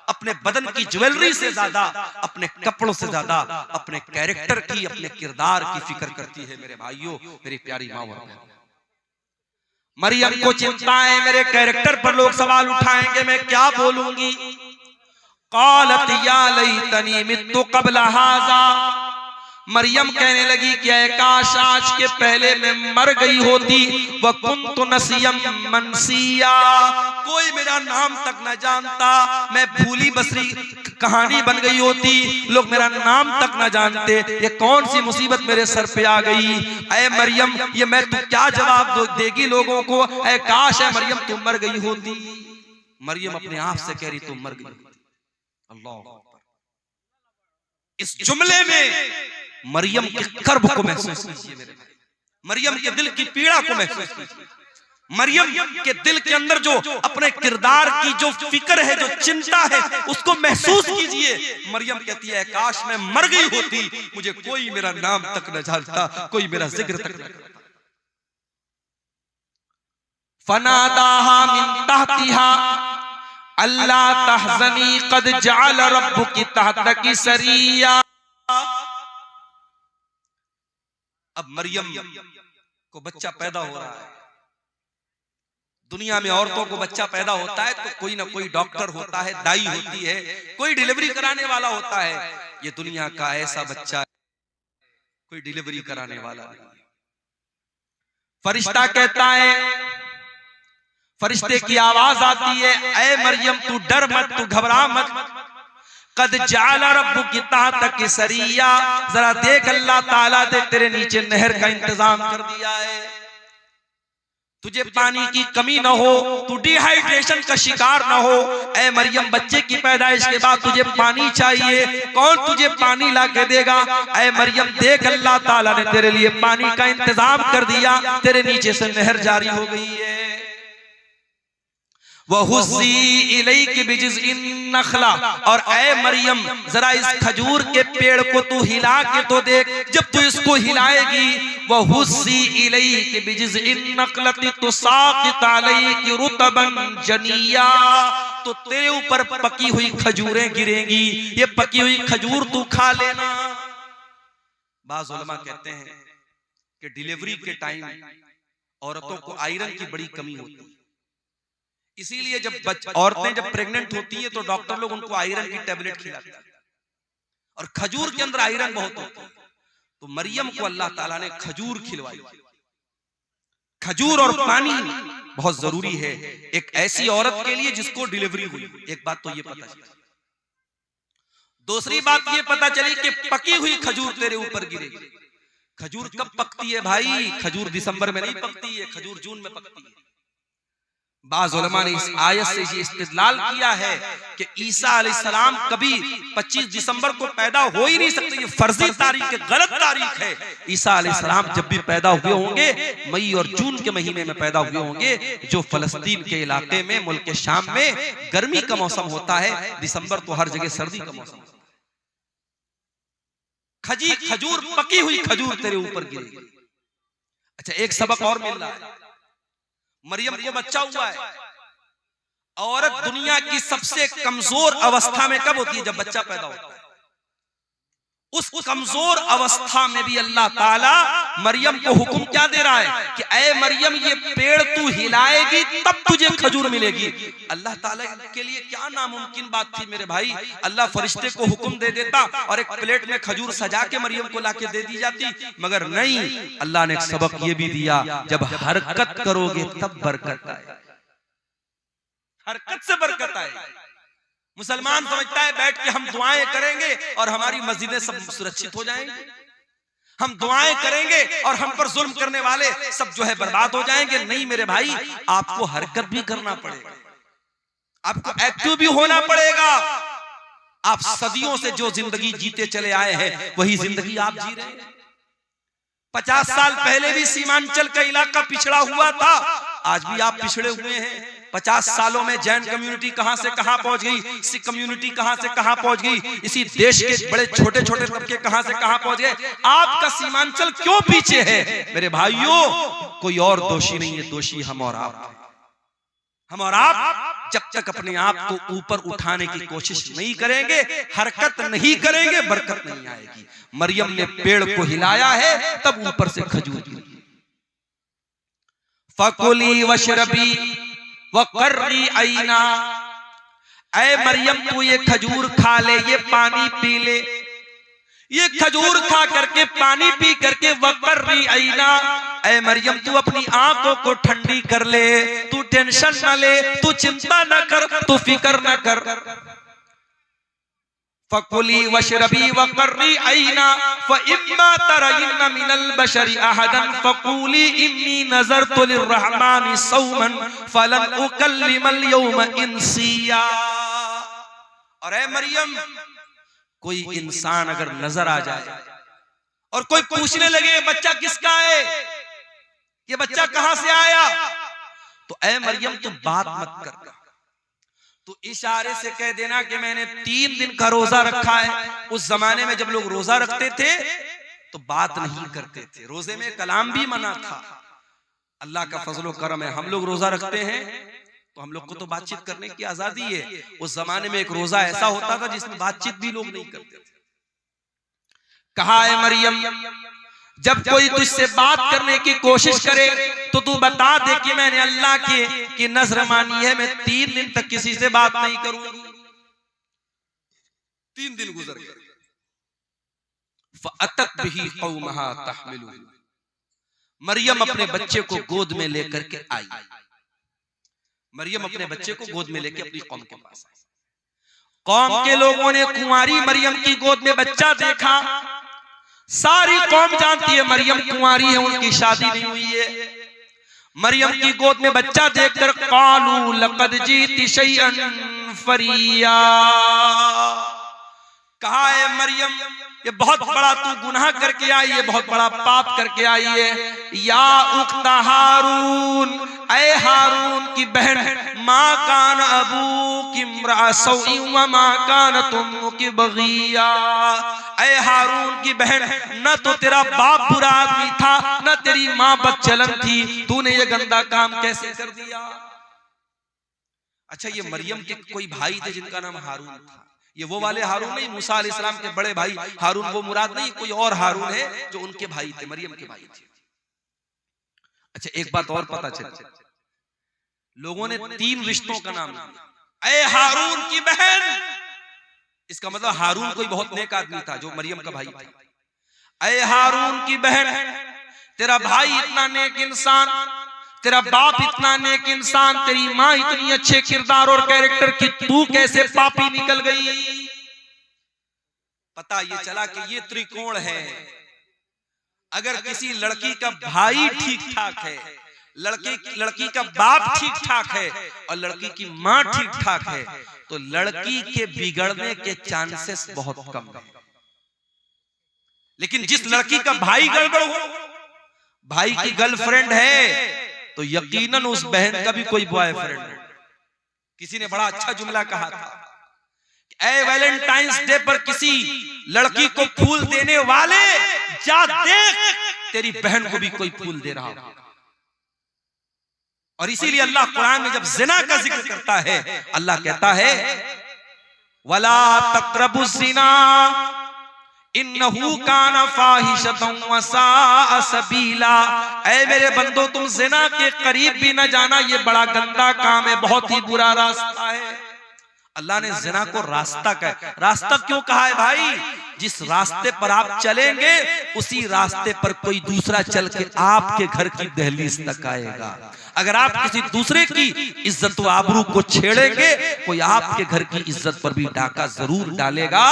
अपने बदन की ज्वेलरी से ज्यादा, अपने कपड़ों से ज्यादा अपने कैरेक्टर की, अपने किरदार की फिक्र करती है। मेरे भाइयों, मेरी प्यारी माँ, मरियम को चिंता है मेरे कैरेक्टर पर लोग सवाल उठाएंगे, मैं क्या बोलूंगी। क़ालत या लैतनी मित्तु क़ब्ल हाज़ा, मरियम कहने लगी कि काश आज के पहले मैं मर गई होती। व कुन्तु नसियम मनसिया, कोई मेरा नाम तक न जानता, मैं भूली बसरी कहानी बन गई होती, लोग मेरा नाम तक न जानते। ये कौन सी मुसीबत मेरे सर पे आ गई। ऐ मरियम, ये मैं तू क्या जवाब देगी लोगों को। ऐ काश है मरियम तुम मर गई होती। मरियम अपने आप से कह रही तुम मर गई। अल्लाह, इस जुमले में मरियम के कर्ब को महसूस कीजिए मेरे भाई, मरियम के दिल की पीड़ा को महसूस कीजिए, मरियम के दिल के अंदर जो अपने किरदार की जो फिक्र है, जो चिंता है, उसको महसूस कीजिए। मरियम कहती है काश मैं मर गई होती, मुझे कोई मेरा नाम तक न जानता, कोई मेरा जिक्र तक न करता। फनादाहा मिन तहतिहा अल्ला तहज़नी क़द जअल रब्बुकी तहतकी सरिया। अब मरियम को बच्चा पैदा हो रहा है। दुनिया में औरतों को बच्चा पैदा होता है तो कोई ना कोई डॉक्टर होता है, दाई होती है, कोई डिलीवरी कराने वाला होता है। ये दुनिया का ऐसा बच्चा है, कोई डिलीवरी कराने वाला नहीं। फरिश्ता कहता है, फरिश्ते की आवाज आती है, ऐ मरियम तू डर मत, तू घबरा मत। कद जाला रब्बुकी तहतकी सरिया, जरा देख अल्लाह ताला ने तेरे नीचे नहर का इंतजाम कर दिया है, तुझे पानी की कमी ना हो, तू डिहाइड्रेशन का शिकार ना हो। ऐ मरियम, बच्चे की पैदाइश के बाद तुझे पानी चाहिए, कौन तुझे पानी ला के देगा। ऐ मरियम देख अल्लाह ताला ने तेरे लिए पानी का इंतजाम कर दिया, तेरे नीचे से नहर जारी हो गई है। वहुज़्ज़ी इलैकी बिजिज़्इन नख़ला, और ऐ मरियम जरा इस खजूर के पेड़ को तू हिला के तो देख, जब तू इसको हिलाएगी, वहुज़्ज़ी इलैकी बिजिज़्इन नख़लति तुसाक़ित अलैकी रुतबन जनिया, तो तेरे ऊपर पकी हुई खजूरें गिरेंगी, ये पकी हुई खजूर तू खा लेना। बाज़ उलमा कहते हैं कि डिलीवरी के टाइम औरतों को आयरन की बड़ी कमी होती है, इसीलिए जब औरतें जब प्रेग्नेंट होती हैं तो डॉक्टर लोग उनको आयरन की टेबलेट खिलाते हैं, और खजूर के अंदर आयरन बहुत होता है। तो मरियम को अल्लाह ताला ने खजूर खिलवाई। खजूर और पानी बहुत जरूरी है एक ऐसी औरत के लिए जिसको डिलीवरी हुई। एक बात तो ये पता चली। दूसरी बात ये पता चली कि पकी हुई खजूर तेरे ऊपर गिरेगी। खजूर कब पकती है भाई? खजूर दिसंबर में नहीं पकती है, खजूर जून में पकती है। बाज़ उलमा ने इस आयत से ये इस्तिदलाल किया है कि ईसा अलैहिस्सलाम कभी 25 दिसंबर को पैदा हो ही नहीं सकते, ये फर्जी तारीख है, गलत तारीख है। ईसा अलैहिस्सलाम जब भी पैदा हुए होंगे मई और जून के महीने में पैदा हुए होंगे, जो फलस्तीन के इलाके में मुल्क शाम में गर्मी का मौसम होता है, दिसंबर तो हर जगह सर्दी का मौसम होता है। खजूर पकी हुई खजूर तेरे ऊपर गिरेगी। अच्छा, एक सबक और मिल रहा है। मरियम को बच्चा हुआ है। औरत दुनिया की सबसे कमजोर अवस्था में कब होती है? जब बच्चा पैदा होता है। उस कमजोर अवस्था में भी अल्लाह ताला मरियम को हुक्म क्या दे रहा है कि ऐ मरियम, ये पेड़ तू हिलाएगी तब तुझे खजूर मिलेगी। अल्लाह ताला के लिए क्या नामुमकिन बात थी मेरे भाई। अल्लाह फरिश्ते को हुक्म दे देता और एक प्लेट में खजूर सजा के मरियम को लाके दे दी जाती, मगर नहीं, अल्लाह ने एक सबक ये भी दिया, जब हरकत करोगे तब बरकत आए। हरकत से बरकत आए। मुसलमान समझता है बैठ के हम दुआएं करेंगे और हमारी मस्जिदें सब सुरक्षित हो जाएंगी, हम दुआएं करेंगे और हम पर जुल्म करने वाले सब जो है बर्बाद हो जाएंगे। नहीं मेरे भाई, आपको हरकत भी करना पड़ेगा, आपको एक्टिव भी होना पड़ेगा। आप सदियों से जो जिंदगी जीते चले आए हैं वही जिंदगी आप जी रहे हैं। 50 साल पहले भी सीमांचल का इलाका पिछड़ा हुआ था, आज भी आप पिछड़े हुए हैं। 50 सालों में जैन कम्युनिटी कहां से कहां पहुंच गई, सिख कम्युनिटी कहां से कहां पहुंच गई, इसी देश के बड़े छोटे छोटे तबके कहां से कहां पहुंच गए। आपका सीमांचल क्यों पीछे है? मेरे भाइयों, कोई और दोषी नहीं है, दोषी हम और आप। हम और आप जब तक अपने आप को ऊपर उठाने की कोशिश नहीं करेंगे, हरकत नहीं करेंगे, बरकत नहीं आएगी। मरियम ने पेड़ को हिलाया है, तब ऊपर से खजूर गिरी। फकुली वशरबी वकर्री ऐना, ऐ मरियम तू ये खजूर खा ले, ये पानी पी ले, ये खजूर खा करके पानी पी करके वकर्री ऐना, ऐ मरियम तू अपनी आंखों को ठंडी कर ले, तू टेंशन न ले, तू चिंता न कर, तू फिक्र न कर। फकुली वशरबी वकर्री ऐना फइम्मा तरयिन्ना मिनल बशरि अहदन फकुली इन्नी नज़रतु लिर्रहमानि सौमन फलन उकल्लिमल यौम इंसिया। और ऐ मरियम, कोई इंसान अगर नजर आ जाए और कोई पूछने लगे ये बच्चा किसका है, ये बच्चा कहां से आया, तो ऐ मरियम तू बात मत कर, तो इशारे से कह देना कि मैंने 3 दिन का रोजा रखा है। उस जमाने में जब लोग रोजा रखते थे तो बात नहीं करते थे, रोजे में कलाम भी मना था। अल्लाह का फजलो करम है, हम लोग रोजा रखते हैं तो हम लोग को तो बातचीत करने की आजादी है। उस जमाने में एक रोजा ऐसा होता था जिसमें बातचीत भी लोग नहीं करते थे। कहा है मरियम, जब कोई तुझसे बात करने की कोशिश करे तो तू बता दे कि मैंने अल्लाह की नजर मानी है, मैं 3 दिन तक किसी से बात नहीं करूंगी। 3 दिन गुजर गए। फअतत बिही कौमहा तहमिलुहु, मरियम अपने बच्चे को गोद में लेकर के आई। मरियम अपने बच्चे को गोद में लेकर अपनी कौम के पास आई। कौम के लोगों ने कुंवारी मरियम की गोद में बच्चा देखा। सारी कौम जानती है मरियम कुंवारी है, उनकी शादी नहीं हुई है। मरियम की गोद में बच्चा देखकर कालू लक़द जीती शैअन फरिया, कहा है मरियम ये बहुत बड़ा तू गुनाह करके आई है, बहुत बड़ा पाप करके आई है। या उख्ता हारून, ऐ हारून की बहन, माँ कान अबू की इम्रा सौई व माँ कान तुम की बगिया। ऐ हारून की बहन, न तो तेरा बाप बुरा आदमी था, न तेरी माँ बदचलन थी, तूने ये गंदा काम कैसे कर दिया। अच्छा, ये मरियम के कोई भाई थे जिनका नाम हारून था। ये वो वाले हारून नहीं, मूसा अलैहिस्सलाम के बड़े भाई हारून वो मुराद नहीं, कोई और हारून है जो उनके भाई थे, मरियम के भाई थे। अच्छा, एक बात और पता चली, लोगों ने 3 रिश्तों का नाम लिया। ऐ हारून की बहन, इसका मतलब हारून कोई बहुत नेक आदमी था जो मरियम का भाई था। ऐ हारून की बहन, तेरा भाई इतना नेक इंसान, तेरा बाप इतना नेक इंसान, तेरी माँ इतनी अच्छे किरदार और कैरेक्टर की, तू कैसे पापी निकल गई। पता ये चला कि ये त्रिकोण है। अगर किसी लड़की का भाई ठीक ठाक है, लड़की का बाप ठीक ठाक है और लड़की की माँ ठीक ठाक है, तो लड़की के बिगड़ने के चांसेस बहुत कम है। लेकिन जिस लड़की का भाई गड़बड़ हो, भाई की गर्लफ्रेंड है, तो यकीनन उस बहन का भी कोई बॉयफ्रेंड है। किसी ने बड़ा अच्छा जुमला कहा था, ऐ वैलेंटाइंस डे पर किसी लड़की को फूल देने वाले, जा देख तेरी बहन को भी कोई फूल दे रहा हो। और इसीलिए अल्लाह कुरान में जब जिना का जिक्र करता है, अल्लाह कहता है वला तक़रबुज़ ज़िना इन्नहु काना फ़ाहिशतन व साअ सबीला। ऐ मेरे बंदो, तुम जिना के करीब भी न जाना, ये बड़ा गंदा काम है, बहुत ही बुरा रास्ता है। अल्लाह ने जिना को रास्ता कहा। रास्ता क्यों कहा है भाई? जिस रास्ते पर आप चलेंगे उसी रास्ते पर कोई दूसरा चल के आपके घर की दहलीज तक आएगा। अगर आप किसी दूसरे की इज्जत व आबरू को छेड़ेंगे, कोई आपके घर की इज्जत पर भी डाका जरूर डालेगा।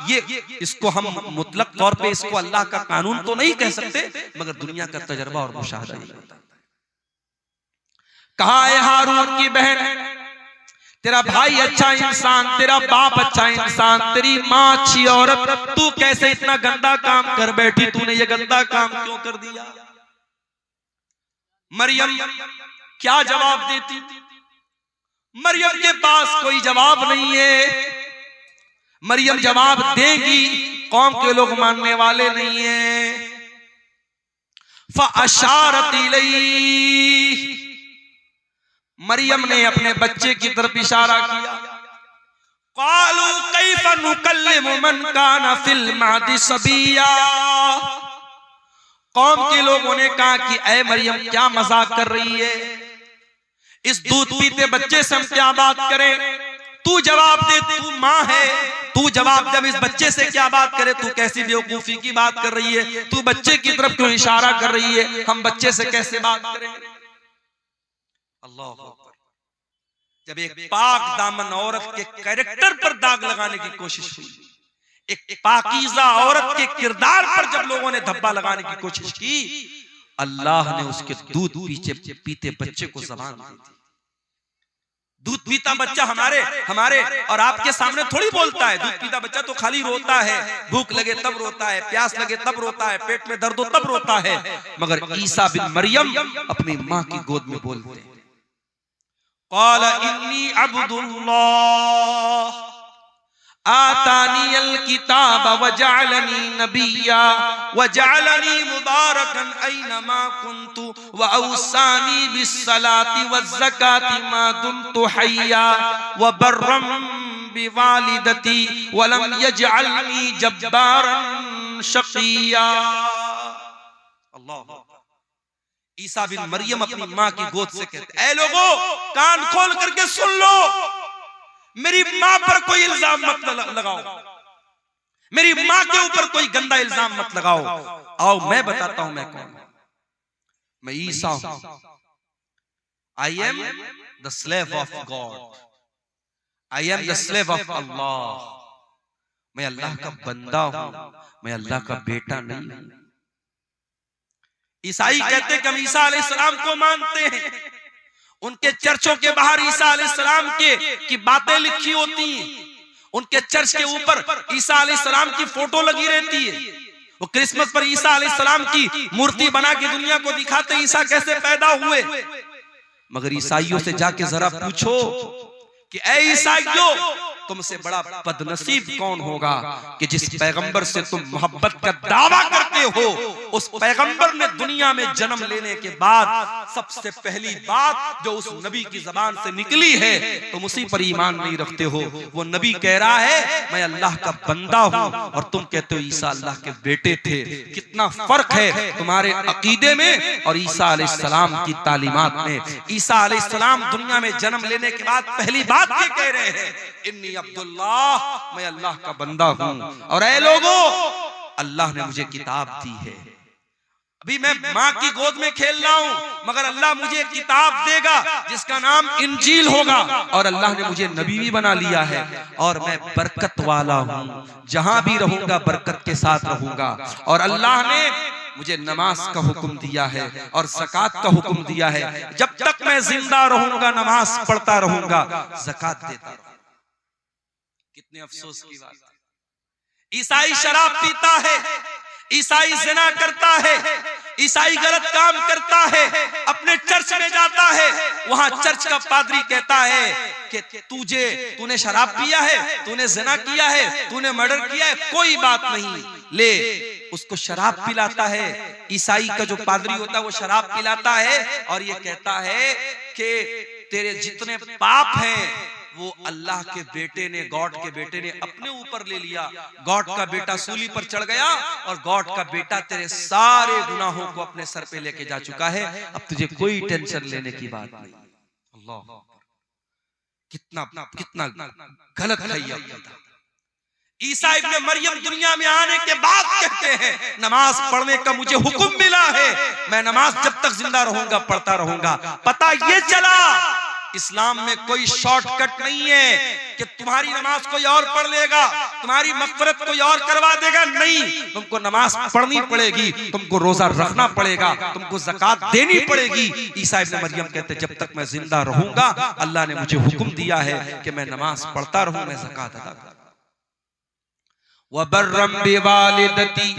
ये इसको हम मुतलक तौर पे इसको अल्लाह का कानून तो नहीं कह सकते, मगर दुनिया का तजर्बा और मुशाहदा यही होता है। कहा है हारून की बहन, तेरा भाई अच्छा इंसान, तेरा बाप अच्छा इंसान, तेरी माँ अच्छी औरत, तू कैसे इतना गंदा काम कर बैठी? तूने ये गंदा काम क्यों कर दिया? मरियम क्या जवाब देती? मरियम के पास कोई जवाब नहीं है। मरियम जवाब देगी, कौम के लोग मानने वाले नहीं है। फ़अशारत इलैहि, मरियम ने अपने बच्चे की तरफ इशारा किया। क़ालू कैफ़ नुकल्लिमु मन काना फ़िल महदी सबिया, कौम के लोगों ने कहा कि ऐ मरियम क्या मजाक कर रही है, इस दूध पीते बच्चे से हम क्या बात करें? तू जवाब दे, तू माँ है, तू जवाब दे, इस बच्चे से क्या बात करे? तू कैसी बेवकूफी की बात कर रही है? तू बच्चे की तरफ क्यों इशारा कर रही है? हम बच्चे से कैसे बात करें? अल्लाह अकबर। जब एक पाक दामन औरत के कैरेक्टर पर दाग लगाने की कोशिश हुई, एक पाकीज़ा औरत के किरदार पर जब लोगों ने धब्बा लगाने की कोशिश की, अल्लाह ने उसके दूध पीते बच्चे को ज़बान दी थी। दूध पीता बच्चा हमारे और आपके सामने थोड़ी बोलता है। दूध पीता बच्चा तो खाली रोता है, भूख लगे तब रोता है, प्यास लगे तब रोता है, पेट में दर्द हो तब रोता है। मगर ईसा बिन मरियम अपनी माँ की गोद में बोलते हैं। क़ाल इन्नी अब्दुल्लाह आतानियल किताब वजअलनी नबिय्या वजअलनी मुबारकन ऐनमा कुन्तु वअवसानी बिस्सलाति वज़्ज़काति मा दुमतु हय्या वबर्रम बिवालिदती वलम यजअलनी जब्बारन शक़िय्या। अल्लाह। ईसा बिन मरियम अपनी माँ की गोद से कहते, ऐ लोगों कान खोल करके सुन लो, मेरी माँ पर कोई इल्जाम मत लगाओ, मेरी माँ के ऊपर कोई गंदा इल्जाम मत लगाओ। आओ मैं बताता हूं मैं कौन हूं। मैं ईसा हूं। I am the slave of God, I am the slave of Allah. मैं अल्लाह का बंदा हूं, मैं अल्लाह का बेटा नहीं हूं। ईसाई कहते कि हम ईसा अलैहिस्सलाम को मानते हैं। उनके चर्चों के बाहर ईसा अलैहिस्सलाम की बातें लिखी होती हैं। उनके चर्च के ऊपर ईसा अलैहिस्सलाम की फोटो लगी रहती है। वो क्रिसमस पर ईसा अलैहिस्सलाम की मूर्ति बना के दुनिया को दिखाते ईसा कैसे पैदा हुए। मगर ईसाइयों से जाके जरा पूछो कि ऐ ईसाइयों, तुमसे बड़ा बदनसीब कौन होगा कि जिस पैगंबर से तुम मोहब्बत का दावा करते हो, उस पैगंबर ने दुनिया में जन्म लेने के बाद सबसे पहली बात जो उस नबी की जबान से निकली है, तुम उसी पर ईमान नहीं रखते हो। वो नबी कह रहा है मैं अल्लाह का बंदा हूं और तुम कहते हो ईसा अल्लाह के बेटे थे। कितना फर्क है तुम्हारे अकीदे में और ईसा अलैहिस्सलाम की तालीमात में। ईसा अलैहिस्सलाम दुनिया में जन्म लेने के बाद पहली बात ये कह रहे हैं, इन्नी अब्दुल्लाह, मैं अल्लाह का बंदा हूं और ऐ लोगों अल्लाह ने मुझे किताब दी है। अभी मैं माँ की गोद में खेल रहा हूं, मगर अल्लाह मुझे किताब देगा जिसका नाम इंजील होगा और अल्लाह ने मुझे नबी भी बना लिया है और मैं बरकत वाला हूं। जहां भी रहूंगा बरकत के साथ रहूंगा। और अल्लाह ने मुझे नमाज का हुक्म दिया है और ज़कात का हुक्म दिया है। जब तक मैं जिंदा रहूंगा नमाज पढ़ता रहूंगा, ज़कात देता रहूंगा। कितने अफसोस की बात है। ईसाई शराब पीता है, ईसाई ज़िना करता है, ईसाई गलत काम करता है, अपने चर्च में जाता है, वहां चर्च का पादरी कहता है कि तूने शराब पिया है, तूने ज़िना किया है, तूने मर्डर किया है, कोई बात नहीं, ले उसको शराब पिलाता है। ईसाई का जो पादरी होता है वो शराब पिलाता है और ये कहता है कि तेरे जितने पाप हैं वो अल्लाह के बेटे ने, गॉड के बेटे ने अपने ऊपर ले लिया। गॉड का बेटा सूली पर चढ़ गया और गॉड का बेटा तेरे सारे गुनाहों को अपने सर पे लेके जा चुका है। अब तुझे कोई टेंशन लेने की बात नहीं। अल्लाह, कितना गलत है ये। ईसा इब्ने मरियम दुनिया में आने के बाद कहते हैं नमाज पढ़ने का मुझे हुक्म मिला है, मैं नमाज जब तक जिंदा रहूंगा पढ़ता रहूंगा। पता ये चला इस्लाम में कोई शॉर्टकट नहीं है कि तुम्हारी नमाज कोई और पढ़ लेगा, तुम्हारी मग़फ़िरत कोई और करवा देगा। नहीं, तुमको नमाज पढ़नी पड़ेगी, तुमको रोजा रखना पड़ेगा, तुमको ज़कात देनी पड़ेगी। ईसा इब्न मरियम कहते जब तक मैं जिंदा रहूंगा अल्लाह ने मुझे हुक्म दिया है कि मैं नमाज पढ़ता रहूं, मैं ज़कात अदा करूं। वबर्रम बिवालिदती,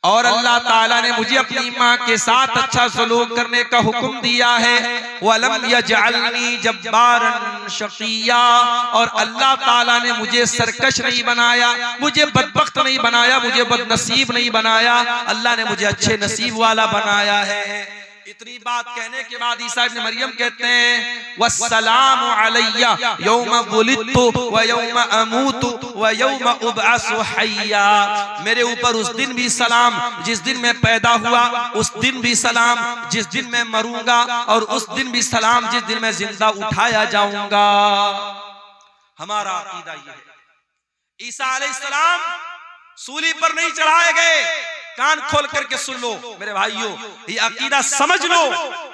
और अल्लाह ताला ने मुझे अपनी माँ के साथ अच्छा सलूक करने का हुक्म दिया है। वलम यजअलनी जब्बारन शक़िया, और अल्लाह ताला ने मुझे सरकश नहीं बनाया, मुझे बदबख्त नहीं बनाया, मुझे बदनसीब नहीं बनाया, अल्लाह ने मुझे अच्छे नसीब वाला बनाया है। इतनी बात कहने के बाद ईसा इब्न मरियम कहते हैं वस्सलामु अलैया यौमा वुलिदतु व यौमा अमूतु व यौमा उबअसु हय्या, मेरे ऊपर उस दिन भी सलाम जिस दिन मैं पैदा हुआ, उस दिन भी सलाम जिस दिन मैं मरूंगा, और उस दिन भी सलाम जिस दिन मैं जिंदा उठाया जाऊंगा। हमारा अकीदा ये है, ईसा अलैहिस्सलाम सूली पर नहीं चढ़ाए गए। कान खोल करके सुन लो मेरे भाइयों, ये अकीदा समझ लो।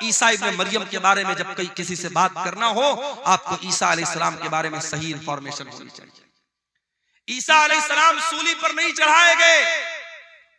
ईसा इब्न मरियम के बारे में जब कहीं किसी से बात करना हो, आपको ईसा अलैहिस्सलाम के बारे में सही इंफॉर्मेशन होनी चाहिए। ईसा अलैहिस्सलाम सूली पर नहीं चढ़ाए गए,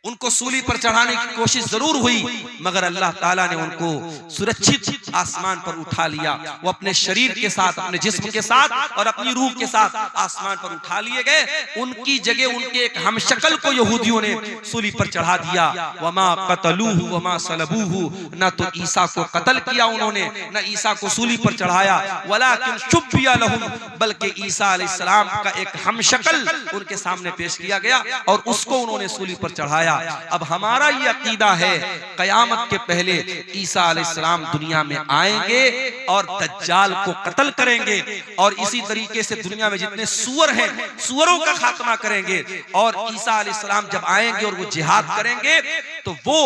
उनको सूली पर चढ़ाने की कोशिश जरूर हुई, मगर अल्लाह ताला ने उनको सुरक्षित आसमान पर उठा लिया। वो अपने शरीर के साथ, अपने जिस्म के साथ और अपनी रूह के साथ आसमान पर उठा लिए गए। उनकी जगह उनके एक हमशक्ल को यहूदियों ने सूली पर चढ़ा दिया। वमा क़तलूहु वमा सलबूहु, न तो ईसा को कत्ल किया उन्होंने, न ईसा को सूली पर चढ़ाया। वलाकिन शुब्बिया लहुम, बल्कि ईसा अलैहिस्सलाम का एक हमशक्ल उनके सामने पेश किया गया और उसको उन्होंने सूली पर चढ़ाया। अब हमारा ये अकीदा है, कयामत के पहले ईसा अलैहिस्सलाम दुनिया में आएंगे और दज्जाल को कत्ल करेंगे, और इसी तरीके से दुनिया में जितने सूअर हैं सूअरों का खात्मा करेंगे। और ईसा अलैहिस्सलाम जब आएंगे और वो जिहाद करेंगे तो वो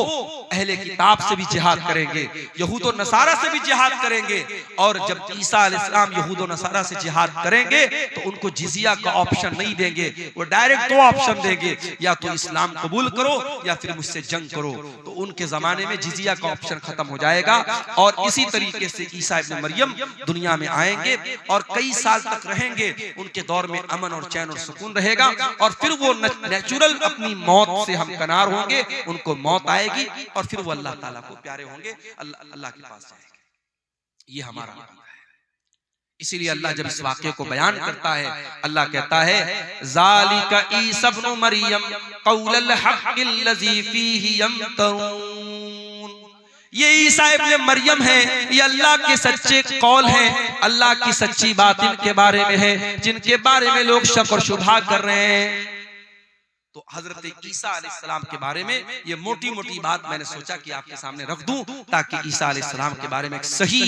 अहले किताब से भी जिहाद करेंगे, यहूद और नसारा से भी जिहाद करेंगे। और जब ईसा अलैहिस्सलाम यहूद और नसारा से जिहाद करेंगे तो उनको जिजिया का ऑप्शन नहीं देंगे, वो डायरेक्ट दो ऑप्शन देंगे, या तो इस्लाम कबूल करो या फिर मुझसे जंग करो। तो उनके जमाने में जिजिया का ऑप्शन खत्म हो जाएगा। और इसी तरीके से ईसा इब्न मरियम दुनिया में आएंगे और कई साल तक रहेंगे, उनके दौर में अमन और चैन और सुकून रहेगा, और फिर वो नेचुरल अपनी मौत से हमकनार होंगे, उनको मौत आएगी और फिर वो अल्लाह ताला को प्यारे होंगे, अल्लाह के पास जाएंगे। ये हमारा है। इसीलिए अल्लाह जब इस वाक़े को बयान करता है, अल्लाह कहता है ज़ालिका ईसा इब्न मरियम क़ौलुल हक़्क़िल लज़ी फ़ीही यम्तरून, ये ईसा इब्न मरियम है, ये अल्लाह के सच्चे कौल हैं, अल्लाह की सच्ची बात इनके बारे में है जिनके बारे में लोग शक और शुबहा कर रहे हैं। तो हजरत ईसा अलैहिस्सलाम के बारे में ये मोटी मोटी बात मैंने सोचा कि आपके सामने रख दूं, ताकि ईसा अलैहिस्सलाम के बारे में एक सही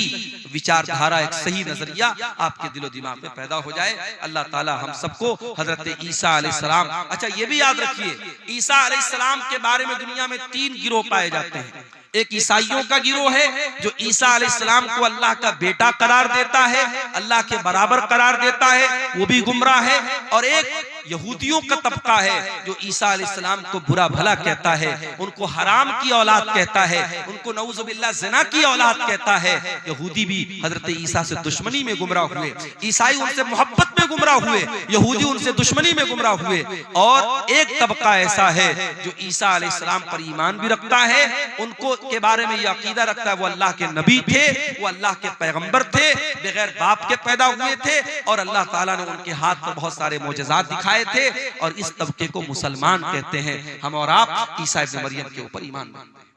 विचारधारा, एक सही नजरिया आपके दिलो दिमाग में पैदा हो जाए। अल्लाह ताला हम सबको हजरत ईसा अलैहिस्सलाम, अच्छा ये भी याद रखिए, ईसा अलैहिस्सलाम के बारे में दुनिया में 3 गिरोह पाए जाते हैं। एक ईसाइयों का गिरोह है जो ईसा अलैहिस्सलाम को अल्लाह का बेटा करार देता है, अल्लाह के बराबर करार देता है, वो भी गुमराह है। और एक यहूदियों का तबका है जो ईसा अलैहिस्सलाम को बुरा भला कहता है, उनको हराम की औलाद कहता है, उनको नऊजुबिल्लाह ज़िना की औलाद कहता है। यहूदी भी हजरत ईसा से दुश्मनी में गुमराह हुए, ईसाई उनसे मोहब्बत में गुमराह हुए, यहूदी उनसे दुश्मनी में गुमराह हुए। और एक तबका ऐसा है जो ईसा अलैहिस्सलाम पर ईमान भी रखता है, उनको के बारे में ये अकीदा रखता है वो अल्लाह के नबी थे, वो अल्लाह के पैगंबर थे, बगैर बाप के पैदा हुए थे, और अल्लाह ताला ने उनके हाथ पर बहुत सारे मोजज़ात दिखाए थे। और इस तबके को मुसलमान कहते हैं। हम और आप ईसा इब्न मरियम के ऊपर ईमान मानते हैं।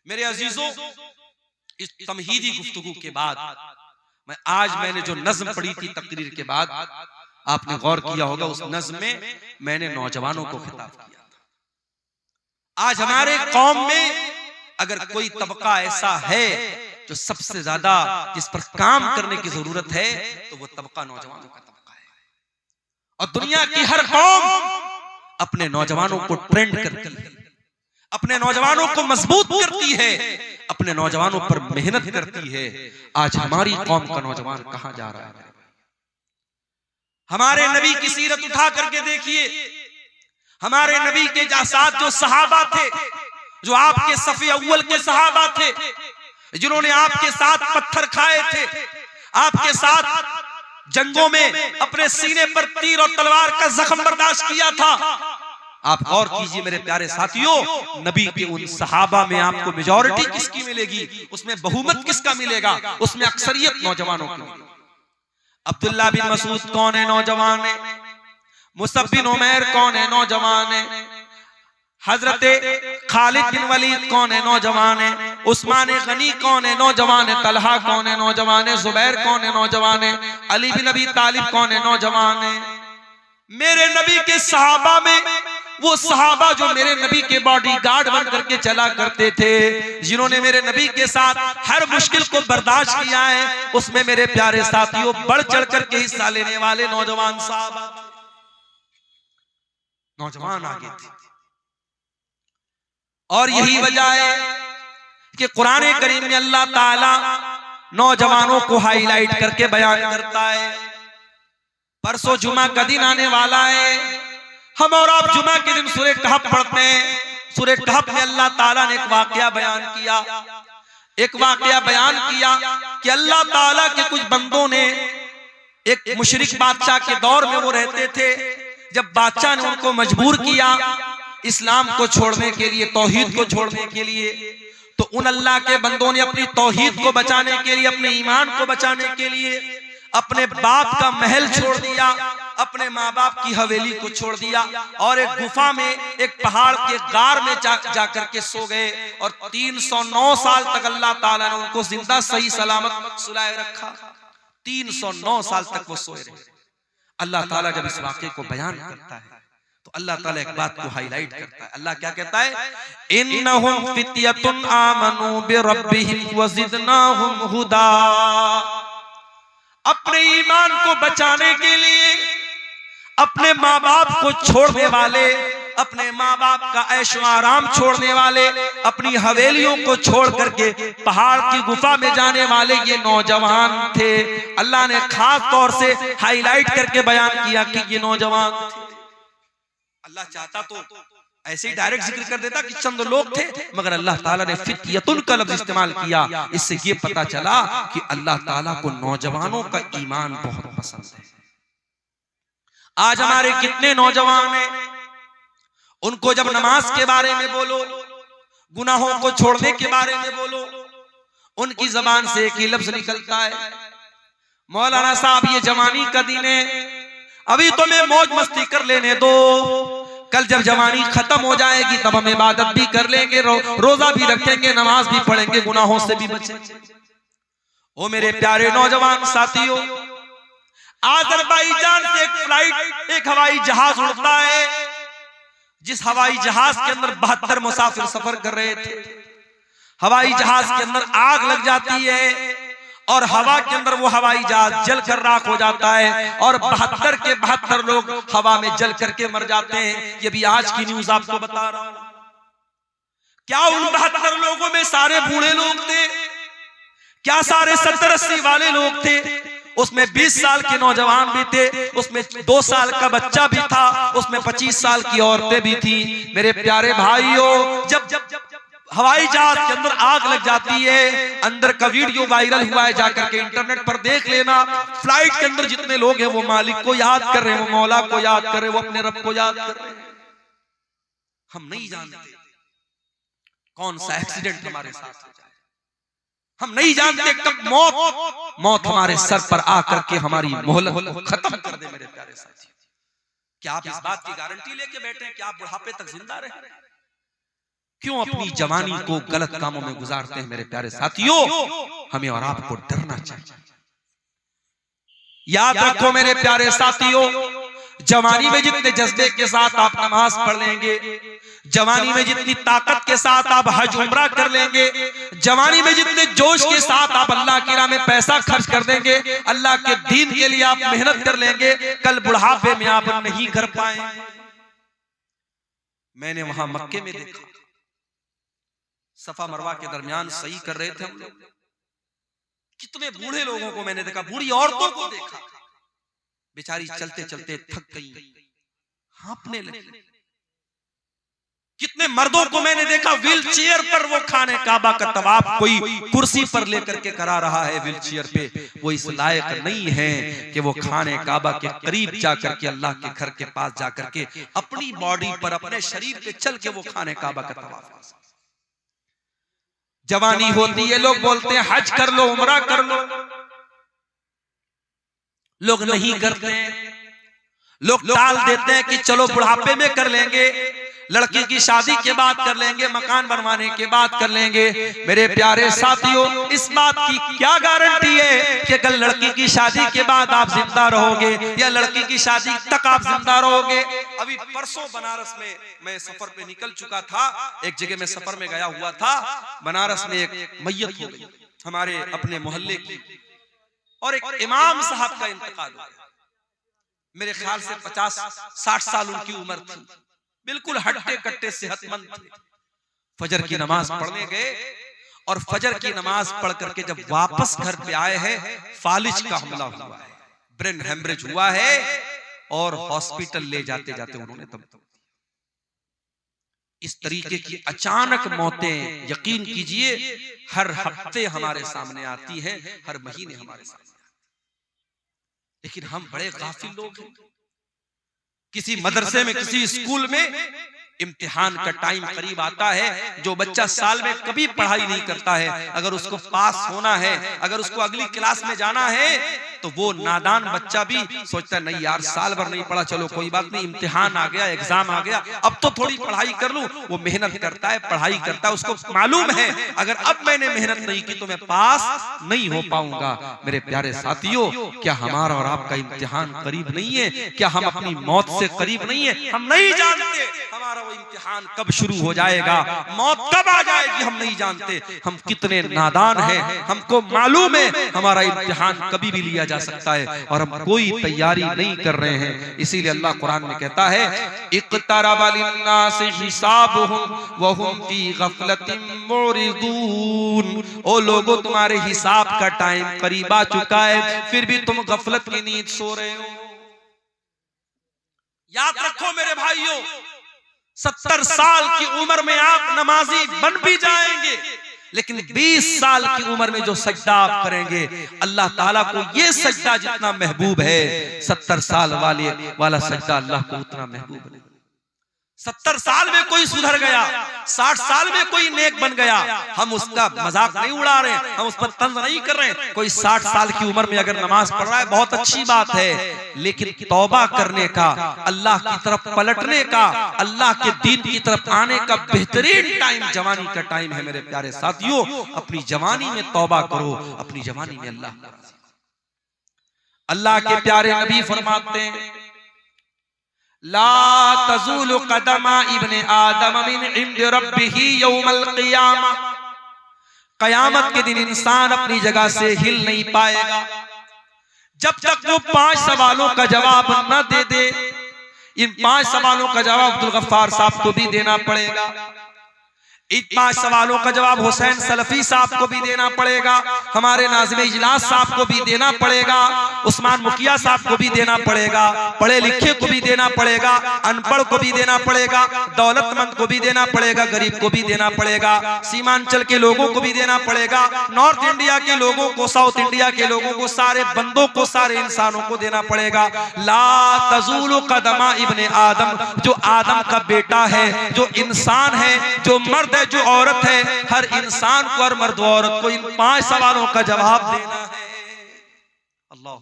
मेरे अजीजों, इस तमहीदी गुफ्तगू के बाद मैंने जो नज़्म पढ़ी थी तकरीर के बाद, आपने गौर किया होगा उस नज़्म में मैंने नौजवानों को खिताब किया था। आज हमारे कौम में अगर कोई तबका ऐसा है जो सबसे ज्यादा जिस पर काम करने की जरूरत है तो वो तबका नौजवानों का तबका है। और दुनिया की हर कौम अपने नौजवानों को ट्रेंड करती है, अपने नौजवानों को मजबूत करती है, अपने नौजवानों पर मेहनत करती है। आज हमारी कौम का नौजवान कहां जा रहा है? हमारे नबी की सीरत उठा करके देखिए, हमारे नबी के साथ जो सहाबा थे, जो आपके सफ़े अव्वल के सहाबा थे, जिन्होंने आपके साथ पत्थर खाए थे, आपके साथ जंगों में अपने सीने पर तीर और तलवार का जख्म बर्दाश्त किया था। आप गौर कीजिए मेरे प्यारे साथियों, नबी के उन सहाबा में आपको मेजॉरिटी किसकी मिलेगी, उसमें बहुमत किसका मिलेगा, उसमें अक्सरियत नौजवानों की। अब्दुल्ला बिन मसूद कौन है, नौजवान है। मुसअब बिन उमैर कौन है, नौजवान है। हजरत खालिद बिन वलीद कौन है, नौजवान है। उस्मान गनी कौन है, नौजवान है। तलहा कौन है, नौजवान है। जुबैर कौन है, नौजवान है। अली बिन अबी तालिब कौन है, नौजवान है। मेरे नबी के सहाबा में वो सहाबा जो मेरे नबी के बॉडीगार्ड बन करके चला करते थे, जिन्होंने मेरे नबी के साथ हर मुश्किल को बर्दाश्त किया है, उसमें मेरे प्यारे साथियों बढ़ चढ़ करके हिस्सा लेने वाले नौजवान सहाबा, नौजवान आगे थे। और यही वजह है कि कुरान करीम में अल्लाह ताला नौजवानों को हाईलाइट करके बयान करता है। परसों जुमा का दिन आने वाला है, हम और आप जुमा के दिन सूरह कहफ पढ़ते हैं। सूरह कहफ में अल्लाह ताला ने एक वाकया बयान किया, कि अल्लाह ताला के कुछ बंदों ने, एक मुशरिक बादशाह के दौर में वो रहते थे, जब बादशाह ने उनको मजबूर किया इस्लाम को छोड़ने के लिए, तौहीद को छोड़ने के लिए, तो उन अल्लाह के बंदों ने अपनी तौहीद को बचाने के लिए, अपने ईमान को बचाने के लिए अपने बाप का महल छोड़ दिया, अपने माँ बाप की हवेली को छोड़ दिया और एक गुफा में, एक पहाड़ के गार में जाकर के सो गए। और 309 साल तक अल्लाह ताला ने उनको जिंदा सही सलामत सुलाए रखा। 309 साल तक वो सोए रहे। अल्लाह ताला जब इस वाक़े को बयान करता है तो अल्लाह ताला एक बात को हाईलाइट करता है। अल्लाह क्या कहता है, इन्नहुम फित्यतुन आमनू बिरब्बिहिम वज़िदनाहुम हुदा। अपने ईमान को बचाने के लिए अपने माँ बाप को छोड़ने वाले, अपने माँ बाप का ऐशो आराम छोड़ने वाले, अपनी हवेलियों को छोड़ करके पहाड़ की गुफा में जाने वाले ये नौजवान थे। अल्लाह ने खास तौर से हाईलाइट करके बयान किया कि ये नौजवान थे। अल्लाह चाहता तो ऐसे ही डायरेक्ट जिक्र कर देता कि चंद लोग थे, मगर अल्लाह ताला ने फित्यतुन का लफ्ज इस्तेमाल किया। इससे ये पता चला कि अल्लाह ताला को नौजवानों का ईमान बहुत पसंद है। आज हमारे कितने नौजवान हैं, उनको जब नमाज के बारे में बोलो, गुनाहों को छोड़ने के बारे में बोलो, उनकी जबान से एक ही लफ्ज निकलता है, मौलाना साहब ये जवानी का दिन है, अभी तो मैं मौज मस्ती कर लेने दो, कल जब जवानी खत्म हो जाएगी तब हम इबादत भी कर लेंगे, रोजा भी रखेंगे, नमाज भी पढ़ेंगे, गुनाहों से भी बचेंगे। ओ मेरे प्यारे नौजवान साथियों, अज़रबैजान से एक फ्लाइट, एक हवाई जहाज उड़ता है, जिस हवाई जहाज के अंदर 72 मुसाफिर सफर कर रहे थे। हवाई जहाज के अंदर आग लग जाती है और हवा के अंदर वो हवाई जहाज जल कर राख हो जाता है और 72 के 72 लोग हवा में जल करके मर जाते हैं। ये भी आज की न्यूज आपको बता रहा हूं। क्या उन 72 लोगों में सारे बूढ़े लोग थे? क्या सारे 70-80 वाले लोग थे? उसमें 20 साल के नौजवान भी थे, उसमें 2 साल का बच्चा भी था, उसमें 25 साल की औरतें भी थी। मेरे प्यारे भाइयों, जब हवाई जहाज के अंदर आग लग जाती है, अंदर का वीडियो वायरल हुआ है, जाकर के इंटरनेट पर देख लेना। फ्लाइट के अंदर जितने लोग हैं वो मालिक को याद कर रहे हैं, वो मौला को याद कर रहे हैं, वो अपने रब को याद कर रहे हैं। हम नहीं जानते कौन सा एक्सीडेंट हमारे साथ हो जाए, हम नहीं जानते कब मौत हमारे सर पर आकर के हमारी मोहलत को खत्म कर दे। मेरे प्यारे साथी, क्या आप इस बात की गारंटी लेके बैठे हैं कि आप बुढ़ापे तक जिंदा रहे? क्यों अपनी जवानी को गलत कामों में गुजारते हैं? मेरे प्यारे साथियों, हमें और आपको डरना चाहिए। याद रखो मेरे प्यारे साथियों, जवानी में जितने जज्बे के साथ आप नमाज पढ़ लेंगे, जवानी में जितनी ताकत के साथ आप हज उम्रा कर लेंगे, जवानी में जितने जोश के साथ आप अल्लाह की राह में पैसा खर्च कर देंगे, अल्लाह के दीन के लिए आप मेहनत कर लेंगे, कल बुढ़ापे में आप नहीं कर पाएंगे। मैंने वहां मक्के में देखा, सफा मरवा के दरमियान सही कर रहे थे हम लोग, कितने बूढ़े लोगों को मैंने देखा, बूढ़ी औरतों को देखा, बेचारी चलते चलते थक गई, हाँफने लगी। कितने कितने मर्दों को मैंने देखा व्हील चेयर पर वो खाने काबा का तवाफ कोई कुर्सी पर लेकर के करा रहा है व्हील चेयर पे। वो इस लायक नहीं है कि वो खाने काबा के करीब जाकर के अल्लाह के घर के पास जाकर के अपनी बॉडी पर अपने शरीर पे चल के वो खाने काबा का तवाफ। जवानी होती है, लोग बोलते हैं हज कर लो, उमरा कर लो, लोग नहीं करते हैं, लोग टाल देते हैं कि चलो बुढ़ापे में कर लेंगे, लड़की की शादी के बाद कर लेंगे, मकान बनवाने के बाद कर लेंगे। मेरे प्यारे साथियों, इस बात की क्या गारंटी है कि कल लड़की की शादी के बाद आप जिंदा रहोगे या लड़की की शादी तक आप जिंदा रहोगे। अभी परसों बनारस में मैं सफर पे निकल चुका था, एक जगह में सफर में गया हुआ था, बनारस में एक मैयत हो गई हमारे अपने मोहल्ले की, और एक इमाम साहब का इंतकाल हो गया। मेरे ख्याल से 50-60 साल उनकी उम्र थी, बिल्कुल हट्टे कट्टे सेहतमंद थे। फजर की नमाज पढ़ने गए और फजर की नमाज पढ़ करके जब वापस घर पे आए हैं, फालिज का हमला हुआ है, ब्रेन हेमरेज हुआ है और हॉस्पिटल ले जाते जाते उन्होंने दम तोड़ दिया। इस तरीके की अचानक मौतें यकीन कीजिए हर हफ्ते हमारे सामने आती हैं, हर महीने हमारे सामने आती है। लेकिन हम बड़े गाफिल लोग हैं। किसी मदरसे में, किसी स्कूल में इम्तिहान का टाइम करीब आता है, जो बच्चा साल में कभी पढ़ाई नहीं करता है, अगर उसको पास होना है, अगर उसको अगली क्लास में जाना है, तो वो नादान बच्चा भी सोचता है नहीं यार साल भर नहीं पढ़ा, चलो कोई बात नहीं, इम्तिहान आ गया, एग्जाम आ गया, अब तो थोड़ी पढ़ाई कर लूं। वो मेहनत करता है, पढ़ाई करता है, उसको मालूम है अगर अब मैंने मेहनत नहीं की तो मैं पास नहीं हो पाऊंगा। मेरे प्यारे साथियों, क्या हमारा और आपका इम्तिहान करीब नहीं है? क्या हम अपनी मौत से करीब नहीं है? हम नहीं जानते हमारा वो इम्तिहान कब शुरू हो जाएगा, मौत कब आ जाएगी, हम नहीं जानते। हम कितने नादान हैं, हमको मालूम है हमारा इम्तिहान कभी भी लिया जा सकता है और हम कोई तैयारी नहीं कर रहे हैं। इसीलिए अल्लाह कुरान में कहता है इक़्तरबा लिन्नासि हिसाबुहुम व हुम फी गफलतिन मुरिदून। ओ लोगों, तुम्हारे हिसाब का टाइम करीब आ चुका है, फिर भी तुम गफलत की नींद सो रहे हो। याद रखो मेरे भाइयों, 70 साल की उम्र में आप नमाजी बन भी जाएंगे, लेकिन 20 साल की उम्र में जो सजदा आप करेंगे, अल्लाह ताला को ये सजदा जितना महबूब है, 70 साल वाला सजदा अल्लाह को उतना महबूब नहीं। 70 साल में कोई सुधर गया, 60 साल में कोई नेक बन गया, हम उसका मजाक नहीं उड़ा रहे, हम उस पर तंज नहीं कर रहे। कोई 60 साल की उम्र में अगर नमाज पढ़ रहा है बहुत अच्छी बात है, लेकिन तौबा करने का, अल्लाह की तरफ पलटने का, अल्लाह के दीन की तरफ आने का बेहतरीन टाइम जवानी का टाइम है। मेरे प्यारे साथियों, अपनी जवानी में तौबा करो, अपनी जवानी में अल्लाह के प्यारे नबी फरमाते हैं ला तज़ूलु क़दमा इब्ने आदम मिन इंद रब्बिही यौमल क़ियामा। क़यामत के दिन इंसान अपनी जगह से हिल नहीं पाएगा जब तक वो 5 सवालों का जवाब न दे दे। इन 5 सवालों का जवाब अब्दुल गफ्फार साहब को भी देना पड़ेगा, इन 5 सवालों का जवाब हुसैन सलफी साहब को भी देना पड़ेगा, हमारे नाज़िम इजलास साहब को भी देना पड़ेगा, उस्मान मुखिया साहब को भी देना पड़ेगा, पढ़े लिखे को भी देना पड़ेगा, अनपढ़ को भी देना पड़ेगा, दौलतमंद को भी देना पड़ेगा, गरीब को भी देना पड़ेगा, सीमांचल के लोगों को भी देना पड़ेगा, नॉर्थ इंडिया के लोगों को, साउथ इंडिया के लोगों को, सारे बंदों को, सारे इंसानों को देना पड़ेगा। ला तज़ूलु क़दमा इब्ने आदम, जो आदम का बेटा है, जो इंसान है, जो मर्द है, जो औरत है, हर इंसान को, हर मर्द औरत को इन 5 सवालों का जवाब देना है। अल्लाह,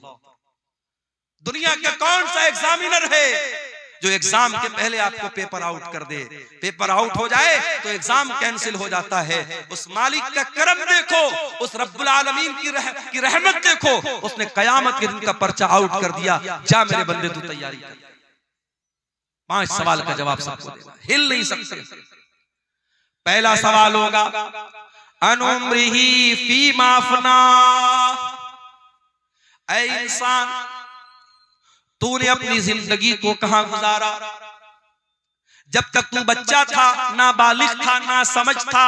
दुनिया का कौन सा एग्जामिनर है जो एग्जाम के पहले आपको पेपर आउट कर दे? पेपर आउट हो जाए तो एग्जाम कैंसिल हो जाता है। उस मालिक का करम देखो, उस रब्बुल आलमीन की रहमत देखो, उसने कयामत के दिन का पर्चा आउट कर दिया। जा मेरे बंदे, तू तैयारी कर। 5 सवाल का जवाब सबको देना, हिल नहीं सकते। पहला सवाल होगा अनुम्रिही फीमा अफना। ऐ इंसान, तूने अपनी जिंदगी को कहां गुजारा? जब तक तू बच्चा था, ना बालिग था, ना समझ था,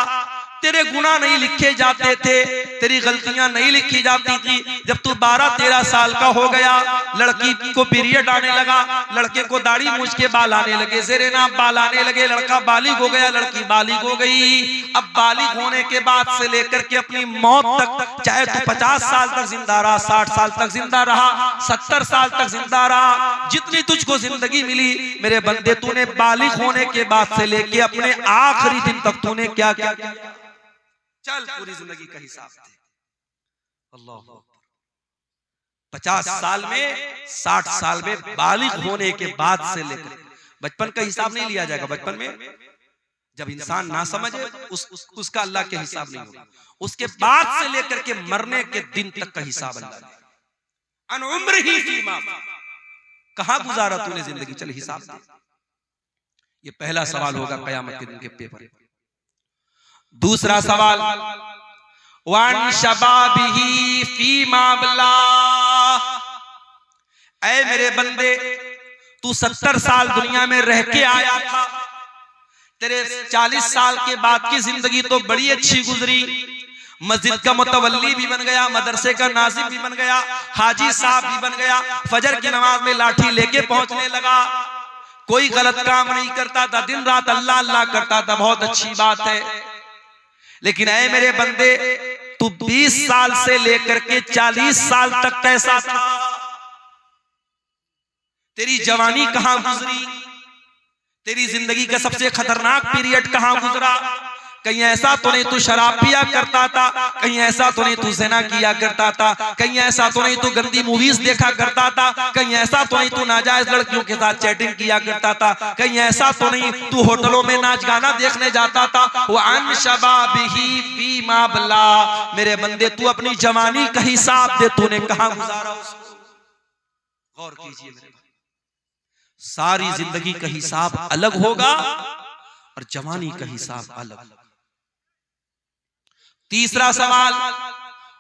तेरे गुनाह नहीं लिखे जाते थे, तेरी गलतियां नहीं लिखी जाती थी। जब तू 12-13 साल का हो गया, लड़की को पीरियड आने लगा, लड़के को दाढ़ी मूछ के बाल आने लगे, ज़ेरे नाप बाल आने लगे, लड़का बालिग हो गया, लड़की बालिग हो गई। अब बालिग होने के बाद से लेकर के अपनी मौत तक, चाहे तू 50 साल तक जिंदा रहा, 60 साल तक जिंदा रहा, 70 साल तक जिंदा रहा, जितनी तुझको जिंदगी मिली मेरे बंदे, तूने बालिग होने के बाद से लेके अपने आखिरी दिन तक तूने क्या क्या किया? चल पूरी जिंदगी का हिसाब दे। अल्लाह 50 साल में, 60 साल में बालिग होने के बाद से लेकर, बचपन का हिसाब नहीं लिया जाएगा। बचपन में जब इंसान ना समझे उसका अल्लाह के हिसाब नहीं होगा। उसके बाद से लेकर के मरने के दिन तक का हिसाब अल्लाह। अन उम्र ही फीमा, कहां गुजारा तूने जिंदगी, चल हिसाब दे। ये पहला सवाल होगा कयामत के दिन के पेपर। दूसरा सवाल, वन शबाबिही फीमा बला, ऐ मेरे बंदे, तू 70 साल दुनिया में रह के आया था, तेरे 40 साल के बाद की जिंदगी तो बड़ी अच्छी गुजरी। मस्जिद का मुतवल्ली भी बन गया, मदरसे का नाज़िम भी बन गया, हाजी साहब भी बन गया, फजर की नमाज में लाठी लेके पहुंचने लगा, कोई गलत काम नहीं करता था, दिन रात अल्लाह अल्लाह करता था, बहुत अच्छी बात है। लेकिन ऐ मेरे बंदे, तू 20 साल से लेकर के 40 साल तक कैसा था? तेरी जवानी कहां गुजरी? तेरी जिंदगी का सबसे खतरनाक पीरियड कहां गुजरा? कहीं ऐसा तो नहीं तू शराब पिया करता था, कहीं ऐसा तो नहीं तू ज़िना किया करता था, कहीं ऐसा तो नहीं तू गंदी मूवीज देखा करता था, कहीं ऐसा तो नहीं तू नाजायज लड़कियों के साथ चैटिंग किया करता था, कहीं ऐसा तो नहीं तू होटलों में नाच गाना देखने जाता था। वअन शबाबिही फीमा बला, मेरे बंदे तू अपनी जवानी का हिसाब दे, तूने कहां गुजारा उसको। गौर कीजिए मेरे भाई, सारी जिंदगी का हिसाब अलग होगा और जवानी का हिसाब अलग। तीसरा सवाल,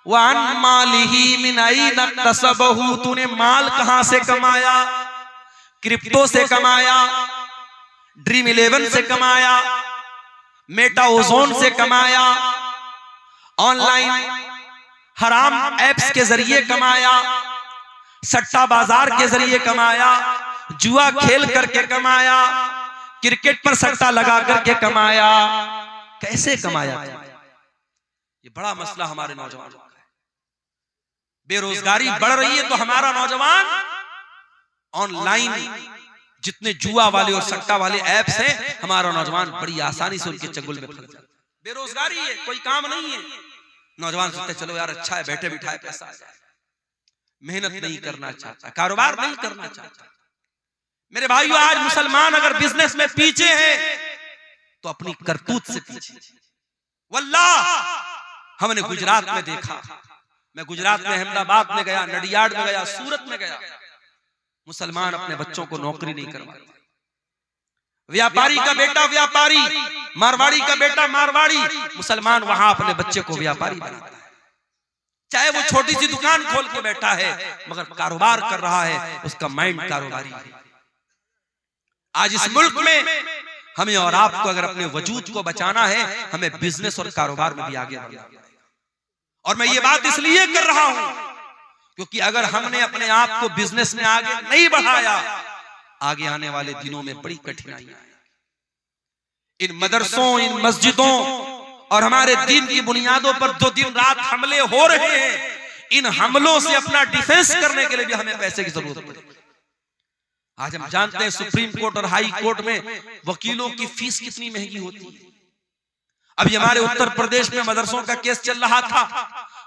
वन मालिही मिन ऐन इक्तसबहू, तूने माल कहां से कमाया? क्रिप्टो से कमाया, ड्रीम 11 से कमाया, मेटा ओजोन से कमाया, ऑनलाइन हराम एप्स के जरिए कमाया, सट्टा बाजार के जरिए कमाया, जुआ खेल करके कमाया, क्रिकेट पर सट्टा लगा करके कमाया, कैसे कमाया? ये बड़ा मसला हमारे नौजवानों का है। बेरोजगारी बढ़ रही है तो हमारा नौजवान ऑनलाइन जितने जुआ वाले और सट्टा वाले ऐप्स हैं, हमारा नौजवान बड़ी आसानी से उनके चंगुल में फंस जाता है। बेरोजगारी है, कोई काम नहीं है, नौजवान सोचते चलो यार अच्छा है, बैठे बिठाए पैसा आ जाए। मेहनत नहीं करना चाहता, कारोबार नहीं करना चाहता। मेरे भाइयों, आज मुसलमान अगर बिजनेस में पीछे है तो अपनी करतूत से पीछे। वल्लाह हमने गुजरात में देखा, मैं गुजरात में अहमदाबाद में गया, नडियाड में गया, सूरत में गया, मुसलमान अपने बच्चों को नौकरी नहीं करवाते। व्यापारी का बेटा व्यापारी, मारवाड़ी का बेटा मारवाड़ी, मुसलमान वहां अपने बच्चे को व्यापारी बनाता है। चाहे वो छोटी सी दुकान खोल के बैठा है मगर कारोबार कर रहा है, उसका माइंड कारोबारी है। आज इस मुल्क में हमें और आपको अगर अपने वजूद को बचाना है, हमें बिजनेस और कारोबार में भी आगे बढ़ना है। और मैं ये बात इसलिए कर रहा हूं क्योंकि अगर हमने अपने आप को बिजनेस में आगे नहीं बढ़ाया, आगे आने वाले दिनों में बड़ी कठिनाइयां हैं। इन मदरसों, इन मस्जिदों और हमारे दीन की बुनियादों पर जो दिन रात हमले हो रहे हैं, इन हमलों से अपना डिफेंस करने के लिए भी हमें पैसे की जरूरत पड़ती है। आज हम जानते हैं सुप्रीम कोर्ट और हाई कोर्ट में वकीलों की फीस कितनी महंगी होती है। अभी हमारे उत्तर प्रदेश में मदरसों का केस चल रहा था,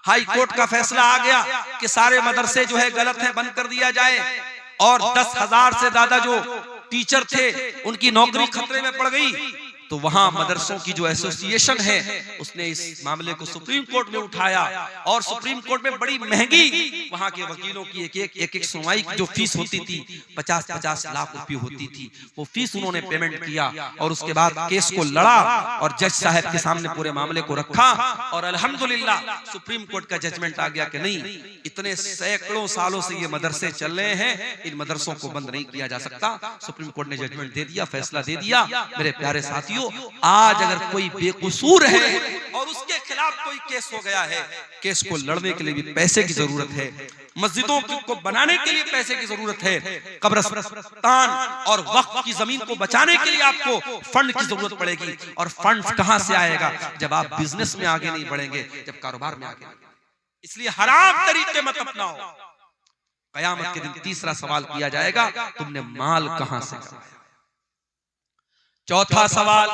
हाई कोर्ट का फैसला आ गया कि सारे मदरसे जो है गलत है, बंद कर दिया जाए, और 10,000 से ज्यादा जो टीचर थे उनकी नौकरी खतरे में पड़ गई। तो वहां मदरसों की जो एसोसिएशन है उसने इस मामले को सुप्रीम कोर्ट में उठाया और सुप्रीम कोर्ट में बड़ी महंगी वहां के वकीलों की एक सुनवाई की जो फीस होती थी 50-50 लाख रुपए होती थी, वो फीस उन्होंने पेमेंट किया और उसके बाद केस को लड़ा और जज साहब के सामने पूरे मामले को रखा और अल्हम्दुलिल्लाह सुप्रीम कोर्ट का जजमेंट आ गया कि नहीं, इतने सैकड़ों सालों से ये मदरसे चल रहे हैं, इन मदरसों को बंद नहीं किया जा सकता। सुप्रीम कोर्ट ने जजमेंट दे दिया, फैसला दे दिया। मेरे प्यारे साथियों, साथियों, आज अगर कोई बेकसूर है और उसके खिलाफ कोई केस हो गया है, केस को लड़ने के लिए भी पैसे की जरूरत है, मस्जिदों को बनाने के लिए पैसे की जरूरत है, कब्रिस्तान और वक्फ की जमीन को बचाने के लिए आपको फंड की जरूरत पड़ेगी। और फंड कहां से आएगा जब आप बिजनेस में आगे नहीं बढ़ेंगे, जब कारोबार में आगे। इसलिए हराम तरीके मत अपनाओ। कयामत के दिन तीसरा सवाल किया जाएगा, तुमने माल कहां से कमाया। चौथा सवाल,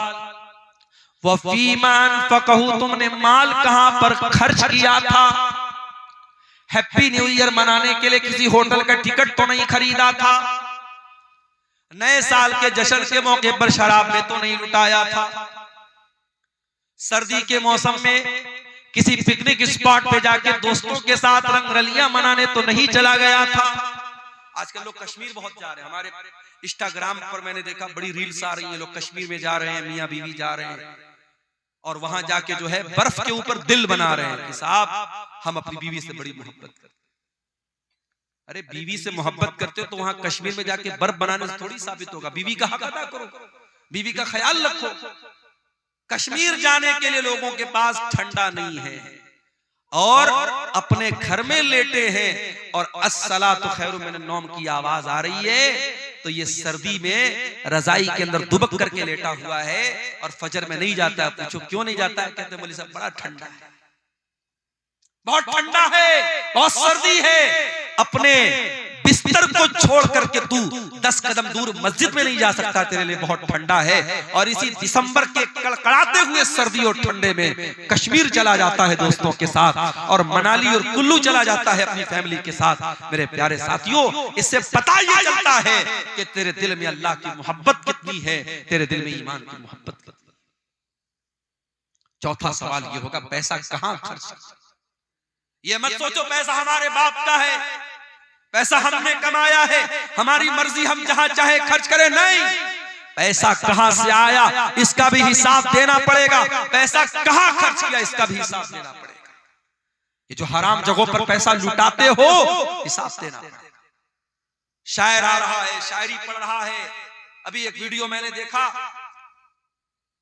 वफीमान फकहू, तुमने माल कहां पर खर्च किया था। हैप्पी न्यू ईयर मनाने के लिए किसी होटल का टिकट तो नहीं खरीदा था, नए साल के जश्न के मौके पर शराब में तो नहीं लुटाया था, सर्दी के मौसम में किसी पिकनिक स्पॉट पे जाके दोस्तों के साथ रंगरलियां मनाने तो नहीं चला गया था। आजकल लोग कश्मीर बहुत जा रहे हैं, हमारे इंस्टाग्राम पर मैंने देखा बड़ी रील्स आ रही है, लोग कश्मीर में जा रहे हैं, मियां बीवी जा रहे हैं और वहां जाके जो है बर्फ के ऊपर दिल बना रहे हैं कि साहब हम अपनी बीवी से बड़ी मोहब्बत करते। अरे बीवी से मोहब्बत करते हो तो वहां कश्मीर में जाके बर्फ बनाने से थोड़ी साबित होगा। बीवी का हक अदा करो, बीवी का ख्याल रखो। कश्मीर जाने के लिए लोगों के पास ठंडा नहीं है और अपने घर में लेटे हैं और अस्सलातु खैरुम मिनन नौम की आवाज आ रही है, तो ये सर्दी में रजाई के अंदर दुबक करके लेटा हुआ है और फजर में नहीं जाता है। पूछो क्यों नहीं जाता है, कहते मौलवी साहब बड़ा ठंडा है, बहुत ठंडा है, बहुत सर्दी है। अपने बिस्तर को छोड़ करके तू 10 कदम दूर मस्जिद में नहीं जा सकता, तेरे लिए बहुत ठंडा है। और इसी दिसंबर के कड़कड़ाते हुए सर्दी और ठंडे में कश्मीर चला जाता है दोस्तों के साथ और मनाली और कुल्लू चला जाता है अपनी फैमिली के साथ। मेरे प्यारे साथियों, इससे पता ये चलता है कि तेरे दिल में अल्लाह की मोहब्बत कितनी है, तेरे दिल में ईमान की मोहब्बत कितनी। चौथा सवाल ये होगा, पैसा कहां खर्च। ये मत सोचो पैसा हमारे बाप का है, पैसा हमने कमाया है, हमारी मर्जी हम जहां चाहे खर्च करें। नहीं, पैसा कहां से आया इसका भी हिसाब देना पड़ेगा, पैसा कहां खर्च किया इसका भी हिसाब देना पड़ेगा। ये जो हराम जगहों पर पैसा लुटाते हो, हिसाब देना पड़ेगा। शायर आ रहा है, शायरी पढ़ रहा है। अभी एक वीडियो मैंने देखा,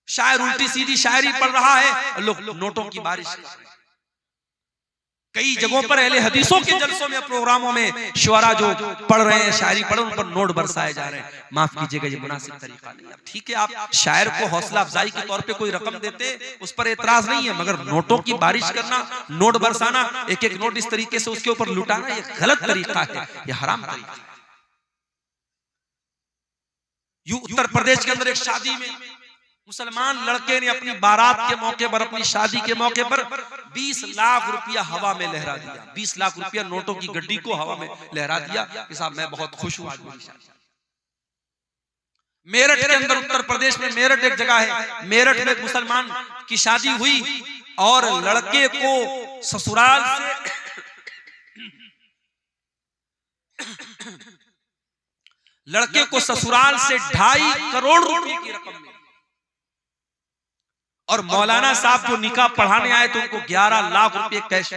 शायर उल्टी सीधी शायरी पढ़ रहा है और लोग नोटों की बारिश कर रहे हैं। कई जगहों पर अहले हदीसों के जलसों में, प्रोग्रामों में शुअरा जो पढ़ रहे हैं, शायरी पढ़, उन पर नोट बरसाए जा रहे हैं। माफ कीजिएगा, ये मुनासिब तरीका नहीं है। ठीक है, आप शायर को हौसला अफजाई के तौर पे कोई रकम देते, उस पर एतराज नहीं है, मगर नोटों की बारिश करना, नोट बरसाना, एक एक नोट इस तरीके से उसके ऊपर लुटाना, ये गलत तरीका है, ये हराम तरीका है। यूं उत्तर प्रदेश के अंदर एक शादी में मुसलमान लड़के ने अपनी बारात के मौके पर, अपनी शादी के मौके पर 20 लाख रुपया हवा में लहरा दिया। 20 लाख रुपया नोटों की गड्डी को हवा में लहरा दिया कि साहब मैं बहुत खुश हूं आज मेरी शादी। मेरठ के अंदर, उत्तर प्रदेश में मेरठ एक जगह है, मेरठ में एक मुसलमान की शादी हुई और लड़के को ससुराल से लड़के को ससुराल से 2.5 करोड़ रुपए की रकम मिली और मौलाना साहब जो निकाह पढ़ाने आए तो उनको 11 लाख रुपए कैश।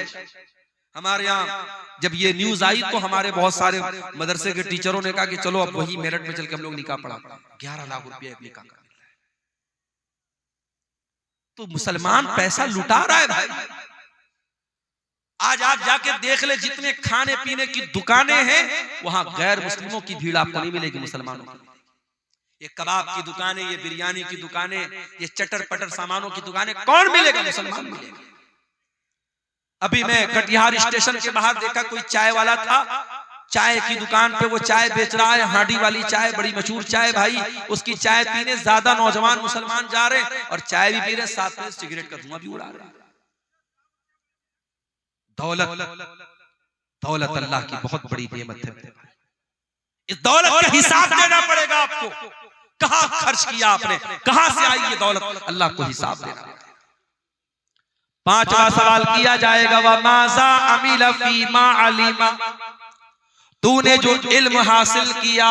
हमारे यहाँ जब ये न्यूज आई तो हमारे बहुत सारे मदरसे के टीचरों ने कहा कि चलो अब वही मेरठ में चल के हम लोग निकाह पढ़ाते हैं। 11 लाख रुपया एक निकाह का मिल रहा है। तो मुसलमान पैसा लुटा रहा है भाई। आज आप जाके देख ले, जितने खाने पीने की दुकानें हैं वहां गैर मुस्लिमों की भीड़ आपको नहीं मिलेगी, मुसलमानों की। ये कबाब की दुकानें, ये बिरयानी की दुकानें, ये चटर पटर सामानों की दुकानें कौन मिलेगा, मुसलमान मिलेगा। अभी मैं कटिहार स्टेशन के बाहर देखा, कोई चाय वाला था, चाय की दुकान पे वो चाय बेच रहा है, हांडी वाली चाय, बड़ी मशहूर चाय भाई। उसकी चाय पीने ज्यादा नौजवान मुसलमान जा रहे हैं और चाय भी पी रहे, साथ में सिगरेट का धुआं भी उड़ा रहे हैं। दौलत अल्लाह की बहुत बड़ी नेमत है। इस दौलत का हिसाब देना पड़ेगा आपको। कहां खर्च किया आपने, कहां से आई ये दौलत, अल्लाह को हिसाब देना पड़ेगा। 5वां सवाल किया जाएगा, व माज़ा अमिला फीमा अलिमा, तूने जो इल्म हासिल किया,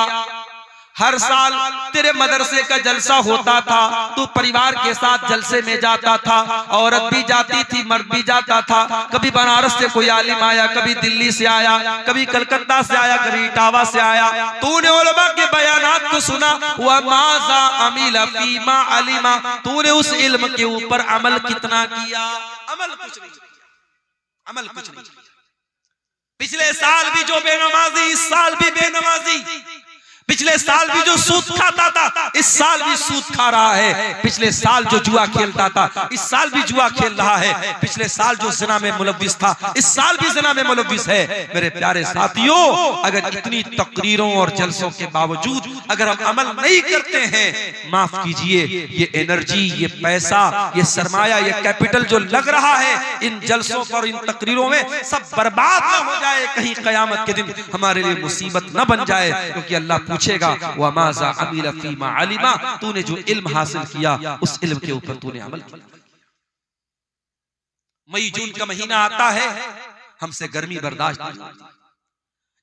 हर साल तेरे मदरसे का जलसा होता था, तू परिवार के साथ जलसे में जाता था, औरत भी जाती थी, मर्द भी जाता था। कभी बनारस से कोई आलिम आया, कभी दिल्ली से आया, कभी कलकत्ता से आया, कभी इटावा से आया। तूने उलमा के बयानात को सुना, व माज़ा अमिला फीमा अलिमा, तूने उस इल्म के ऊपर अमल कितना किया? अमल कुछ नहीं किया, अमल कुछ नहीं किया। पिछले साल भी जो बेनमाजी, इस साल भी बेनमाजी। पिछले साल भी जो सूद खाता था, इस साल भी सूद खा रहा है। पिछले साल जो जुआ खेलता था, इस साल भी जुआ खेल रहा है। पिछले साल जो ज़िना में मुलव्विस था, इस साल भी ज़िना में मुलव्विस है। मेरे प्यारे साथियों, अगर इतनी तकरीरों और जलसों के बावजूद अगर हम अमल नहीं करते हैं, माफ कीजिए, ये एनर्जी, ये पैसा, ये सरमाया, ये कैपिटल जो लग रहा है इन जलसों पर, इन तकरीरों में, सब बर्बाद न हो जाए, कहीं क़यामत के दिन हमारे लिए मुसीबत न बन जाए। क्योंकि अल्लाह पूछेगा, व माज़ा अमिला फीमा अलिमा, तूने जो इल्म हासिल किया उस इल्म के ऊपर तूने अमल किया। मई जून का महीना आता है, हमसे गर्मी बर्दाश्त नहीं होती।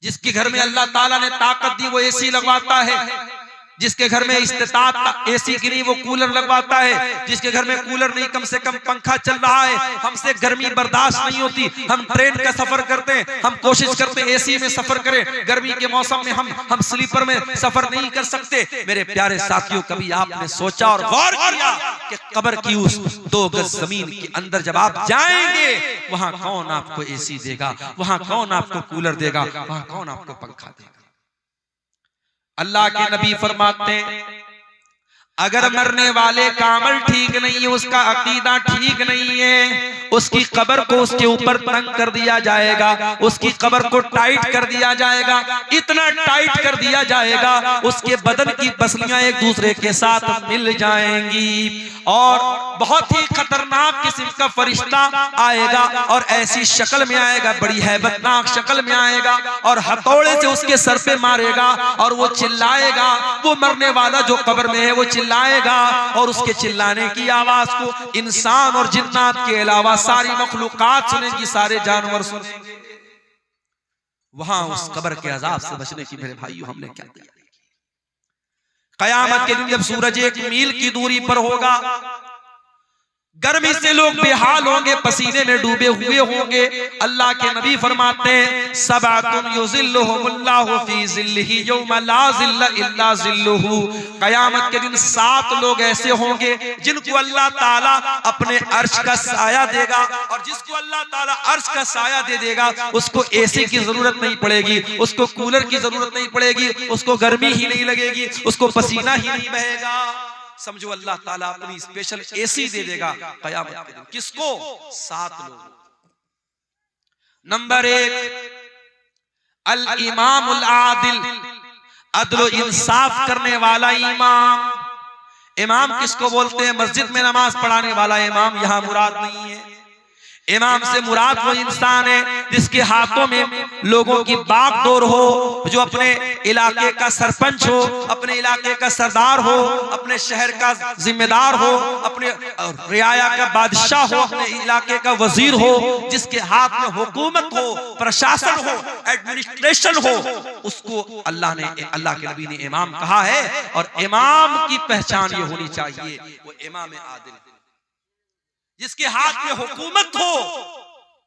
जिसके घर में अल्लाह ताला ने ताकत दी वो एसी लगवाता है, जिसके घर में इस्तिताअत एसी की नहीं वो कूलर लगवाता है, जिसके घर में कूलर नहीं कम से कम पंखा चल रहा है। हमसे गर्मी बर्दाश्त नहीं होती, हम ट्रेन का सफर करते हैं, हम कोशिश करते हैं एसी में सफर करें। गर्मी के मौसम में हम स्लीपर में सफर नहीं कर सकते। मेरे प्यारे साथियों, कभी आपने सोचा और गौर किया कि कब्र की उस 2 गज जमीन के अंदर जब आप जाएंगे, वहां कौन आपको एसी देगा, वहां कौन आपको कूलर देगा, वहां कौन आपको पंखा देगा? अल्लाह के नबी फरमाते हैं, अगर मरने वाले का अमल ठीक नहीं है, उसका अकीदा ठीक नहीं है, उसकी कब्र को उसके ऊपर तंग कर दिया जाएगा, उसकी कब्र को टाइट कर दिया जाएगा, इतना टाइट कर दिया जाएगा उसके बदन की पसलियां एक दूसरे के साथ मिल जाएंगी, और बहुत ही खतरनाक किस्म का फरिश्ता आएगा और ऐसी शक्ल में आएगा, बड़ी हैबतनाक शक्ल में आएगा, और हथौड़े से उसके सर पे मारेगा और वो चिल्लाएगा। वो मरने वाला जो कब्र में है वो चिल्लाएगा, और उसके चिल्लाने की आवाज को इंसान और जिन्नात के अलावा सारी मखलूकात सुनेंगी, सारे जानवर सुनेंगे। वहां उस कब्र के अजाब से बचने की मेरे भाइयों हमने क्या किया? कयामत के दिन जब सूरज 1 मील की दूरी पर होगा, गर्मी से लोग बेहाल होंगे, पसीने में डूबे हुए होंगे। अल्लाह के नबी फरमाते हैं, सबअतुन युज़िल्लुहुमुल्लाहु फी ज़िल्लिही यौमा ला ज़िल्ला इल्ला ज़िल्लुहु। कयामत के दिन 7 लोग ऐसे होंगे जिनको अल्लाह ताला अपने अर्श का साया देगा, और जिसको अल्लाह ताला अर्श का साया दे देगा उसको एसी की जरूरत नहीं पड़ेगी, उसको कूलर की जरूरत नहीं पड़ेगी, उसको गर्मी ही नहीं लगेगी, उसको पसीना ही नहीं बहेगा। समझो अल्लाह ताला अपनी स्पेशल एसी दे देगा कयामत के दिन। किसको? 7 लोग। नंबर 1, अल इमामुल आदिल, अदल इंसाफ करने वाला इमाम। इमाम किसको बोलते हैं? मस्जिद में नमाज पढ़ाने वाला इमाम यहां मुराद नहीं है। इमाम से मुराद वो इंसान है जिसके हाथों में लोगों की बागडोर हो, जो अपने इलाके का सरपंच हो, अपने इलाके का सरदार हो, अपने शहर का जिम्मेदार हो, अपने रियाया का बादशाह हो, अपने इलाके का वजीर हो, जिसके हाथ में हुकूमत हो, प्रशासन हो, एडमिनिस्ट्रेशन हो, उसको अल्लाह के नबी ने इमाम कहा है। और इमाम की पहचान ये होनी चाहिए, वो इमाम आदिल, जिसके हाथ में हुकूमत हो,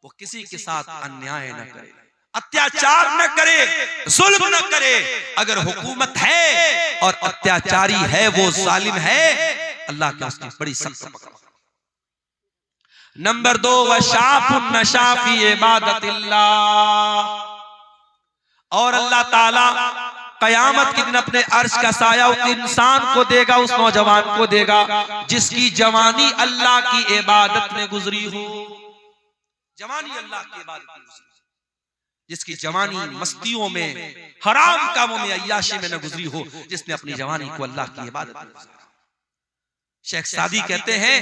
वो किसी के साथ अन्याय न करे, अत्याचार न करे, जुल्म न करे। अगर हुकूमत है और अत्याचारी है, वो जालिम है, अल्लाह के उसकी बड़ी सख्त पकड़। नंबर 2, वशाफुन नशा फी इबादतिल्लाह, और अल्लाह ताला कयामत के दिन अपने अर्श का साया उस इंसान को देगा, उस नौजवान को देगा जिसकी जवानी अल्लाह की इबादत में गुजरी हो। जवानी अल्लाह की इबादत में गुजरी, जिसकी जवानी मस्तियों में, हराम कामों में, अय्याशी में न गुजरी हो, जिसने अपनी जवानी को अल्लाह की इबादत में गुजारा। शेख सादी कहते हैं,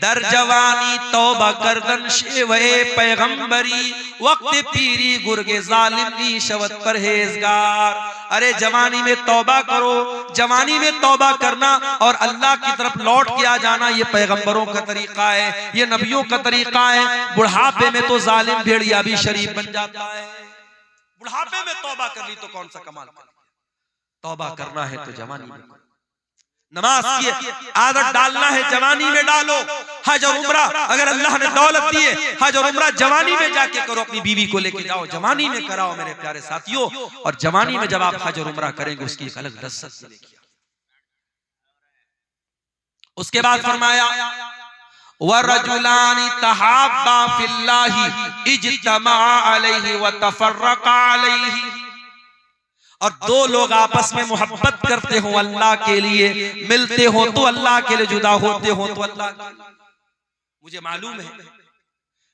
दर जवानी तौबा करदन शेवे पैगंबरी, वक्त पीरी गुर्गे जालिम की शवत परहेजगार। अरे जवानी में तौबा करो, जवानी में तौबा करना और अल्लाह की तरफ लौट के आ जाना, ये पैगंबरों का तरीका है, ये नबियों का तरीका है। बुढ़ापे में तो जालिम भेड़िया भी शरीफ बन जाता है। बुढ़ापे में तौबा कर ली तो कौन सा कमाल कर। तौबा करना है तो जवानी में करो, नमाज की आदत डालना है जवानी में डालो। हज और उम्रा अगर अल्लाह ने दौलत दी है, हज और उम्रा जवानी में जाके करो, अपनी बीवी को लेके जाओ, जवानी में कराओ मेरे प्यारे साथियों। और जवानी में जब आप हज और उम्रा करेंगे उसकी एक अलग लज्जत मिलेगी। उसके बाद फरमाया वरजुलानी तहाब्बा फिल्लाहि इज्तमा अलैहि व तफर्रका अलैहि, और दो लोग आपस में मोहब्बत करते हो अल्लाह के लिए, मिलते हो तो अल्लाह के लिए, जुदा होते हो तो अल्लाह के लिए। मुझे मालूम है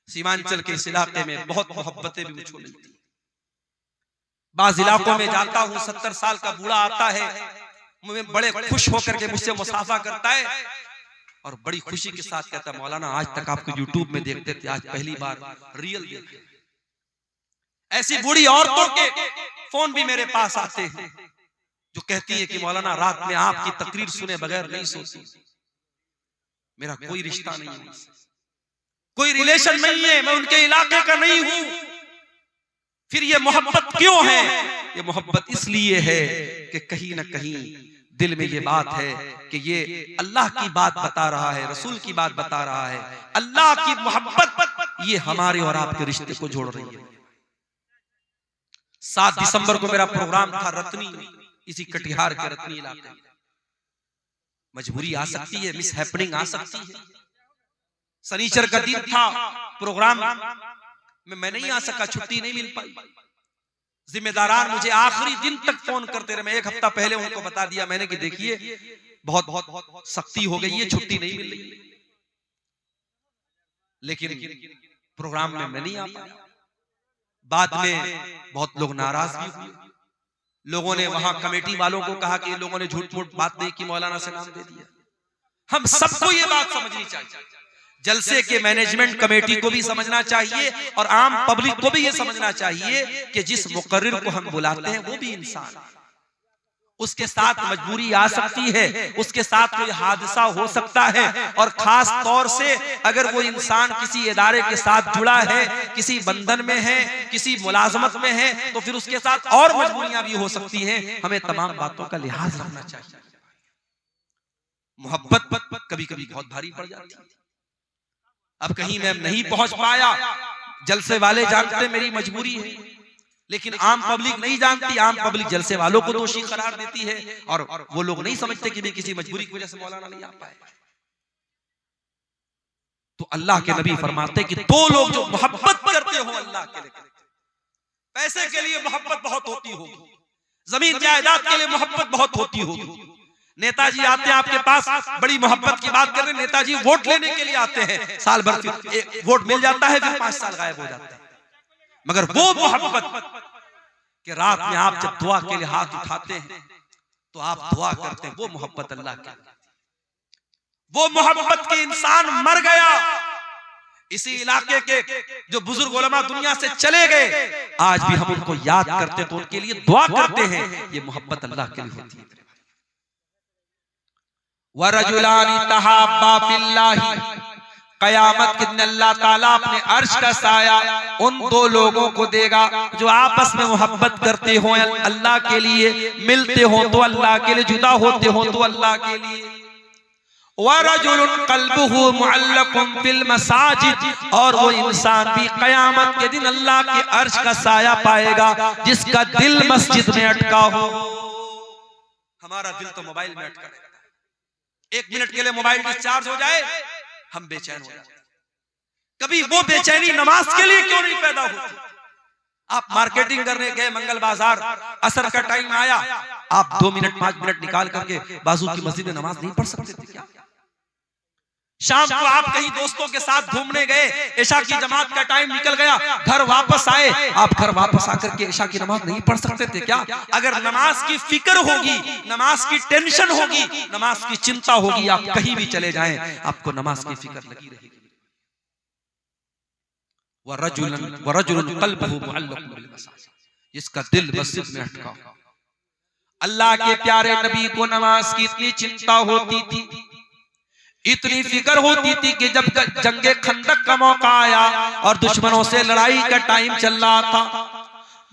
सीमांचल के इस इलाके में बहुत मोहब्बतें भी मुझको मिलती हैं। बाज इलाकों में जाता हूँ, 70 साल का बूढ़ा आता है, मुझे बड़े खुश होकर के मुझसे मुसाफा करता है और बड़ी खुशी के साथ कहता है मौलाना आज तक आपको यूट्यूब में देखते थे, आज पहली बार रियल देखे। ऐसी बूढ़ी औरतों के फोन भी मेरे पास आते हैं जो कहती है कि मौलाना रात में आपकी तकरीर सुने बगैर नहीं सोती, मेरा कोई रिश्ता नहीं है, कोई रिलेशन नहीं है, मैं उनके इलाके का नहीं हूं, फिर ये मोहब्बत क्यों है? ये मोहब्बत इसलिए है कि कहीं ना कहीं दिल में ये बात है कि ये अल्लाह की बात बता रहा है, रसूल की बात बता रहा है, अल्लाह की मोहब्बत ये हमारे और आपके रिश्ते को जोड़ रही है। 7 दिसंबर को मेरा प्रोग्राम था रतनी, इसी कटिहार के रतनी इलाके में। मजबूरी आ सकती है, मिस हैपनिंग आ सकती है। शनिचर का दिन था, प्रोग्राम में मैं नहीं आ सका, छुट्टी नहीं मिल पाई। जिम्मेदारान मुझे आखिरी दिन तक फोन करते रहे। मैं 1 हफ्ता पहले उनको बता दिया मैंने कि देखिए बहुत सख्ती हो गई है, छुट्टी नहीं मिल रही, लेकिन प्रोग्राम में मैं नहीं आ पाया। बाद में बहुत लोग नाराज भी हुए, लोगों ने वहां कमेटी वालों को कहा कि लोगों ने झूठ मूठ बात नहीं की, मौलाना से नाम दे दिया। हम सबको ये बात समझनी चाहिए, जलसे के मैनेजमेंट कमेटी को भी समझना चाहिए और आम पब्लिक को भी ये समझना चाहिए कि जिस मुकर्रिर को हम बुलाते हैं वो भी इंसान है, उसके साथ मजबूरी आ सकती है, उसके साथ कोई हादसा हो सकता है, और खास तौर से अगर वो इंसान किसी इदारे के साथ जुड़ा है, किसी बंधन में है, किसी मुलाजमत में है, तो फिर उसके साथ और मजबूरियां भी हो सकती हैं। हमें तमाम बातों का लिहाज रखना चाहिए। मोहब्बत कभी कभी बहुत भारी पड़ जाती है। अब कहीं मैं नहीं पहुंच पाया, जलसे वाले जानते मेरी मजबूरी है, लेकिन आम पब्लिक नहीं जानती। आम पब्लिक जलसे वालों को दोषी करार देती है और वो लोग नहीं समझते कि भी किसी मजबूरी की वजह से मौलाना नहीं आ पाए। तो अल्लाह के नबी फरमाते कि 2 लोग जो मोहब्बत करते हो अल्लाह के लिए, पैसे के लिए मोहब्बत बहुत होती होगी, जमीन जायदाद के लिए मोहब्बत बहुत होती होगी। नेताजी आते हैं आपके पास, बड़ी मोहब्बत की बात कर रहे हैं, नेताजी वोट लेने के लिए आते हैं, साल भर वोट मिल जाता है, फिर 5 साल गायब हो जाते हैं। मगर वो मोहब्बत कि रात में आप जब दुआ के लिए हाथ उठाते हैं तो आप दुआ करते हैं, वो मोहब्बत अल्लाह की। वो मोहब्बत के इंसान मर गया, इसी इलाके के जो बुजुर्ग उलमा दुनिया से चले गए, आज भी हम उनको याद करते तो उनके लिए दुआ करते हैं। ये मोहब्बत अल्लाह के लिए होती है। वरजुलानी तहाब्बा फिल्लाहि, कयामत के दिन अल्लाह ताला अपने अर्श का साया उन 2 लोगों को देगा जो आपस में मोहब्बत करते हो अल्लाह के लिए, मिलते हो तो अल्लाह के लिए, जुदा होते हो तो अल्लाह के लिए। वरजुलुन क़ल्बुहु मुअल्लक़ुन फिल मसाजिद, और वो इंसान भी कयामत के दिन अल्लाह के अर्श का साया पाएगा जिसका दिल मस्जिद में अटका हो। हमारा दिल तो मोबाइल में अटका रहता है, 1 मिनट के लिए मोबाइल डिस्चार्ज हो जाए हम बेचैन हो जाते। कभी वो बेचैनी नमाज के लिए क्यों नहीं पैदा होती? आप मार्केटिंग करने गए मंगल बाजार, असर का टाइम आया, आप 2 मिनट 5 मिनट निकाल करके बाजू की मस्जिद में नमाज नहीं पढ़ सकते थे क्या? शाम को आप कहीं दोस्तों के साथ घूमने गए, इशा की जमात का टाइम निकल गया, घर वापस आए, आप घर वापस आकर के इशा की नमाज नहीं पढ़ सकते थे क्या? अगर नमाज की फिक्र होगी, नमाज की टेंशन होगी, नमाज की चिंता होगी, आप कहीं भी चले जाएं आपको नमाज की फिक्र लगी रहेगी। वरजुलन क़ल्बुहु मुअल्लक़ुन बिल मसाजिद, जिसका दिल मस्जिद में अटका हो। अल्लाह के प्यारे नबी को नमाज की इतनी चिंता होती थी, इतनी फिक्र होती थी कि जब जंगे खंदक का मौका आया और दुश्मनों से लड़ाई का टाइम चल रहा था,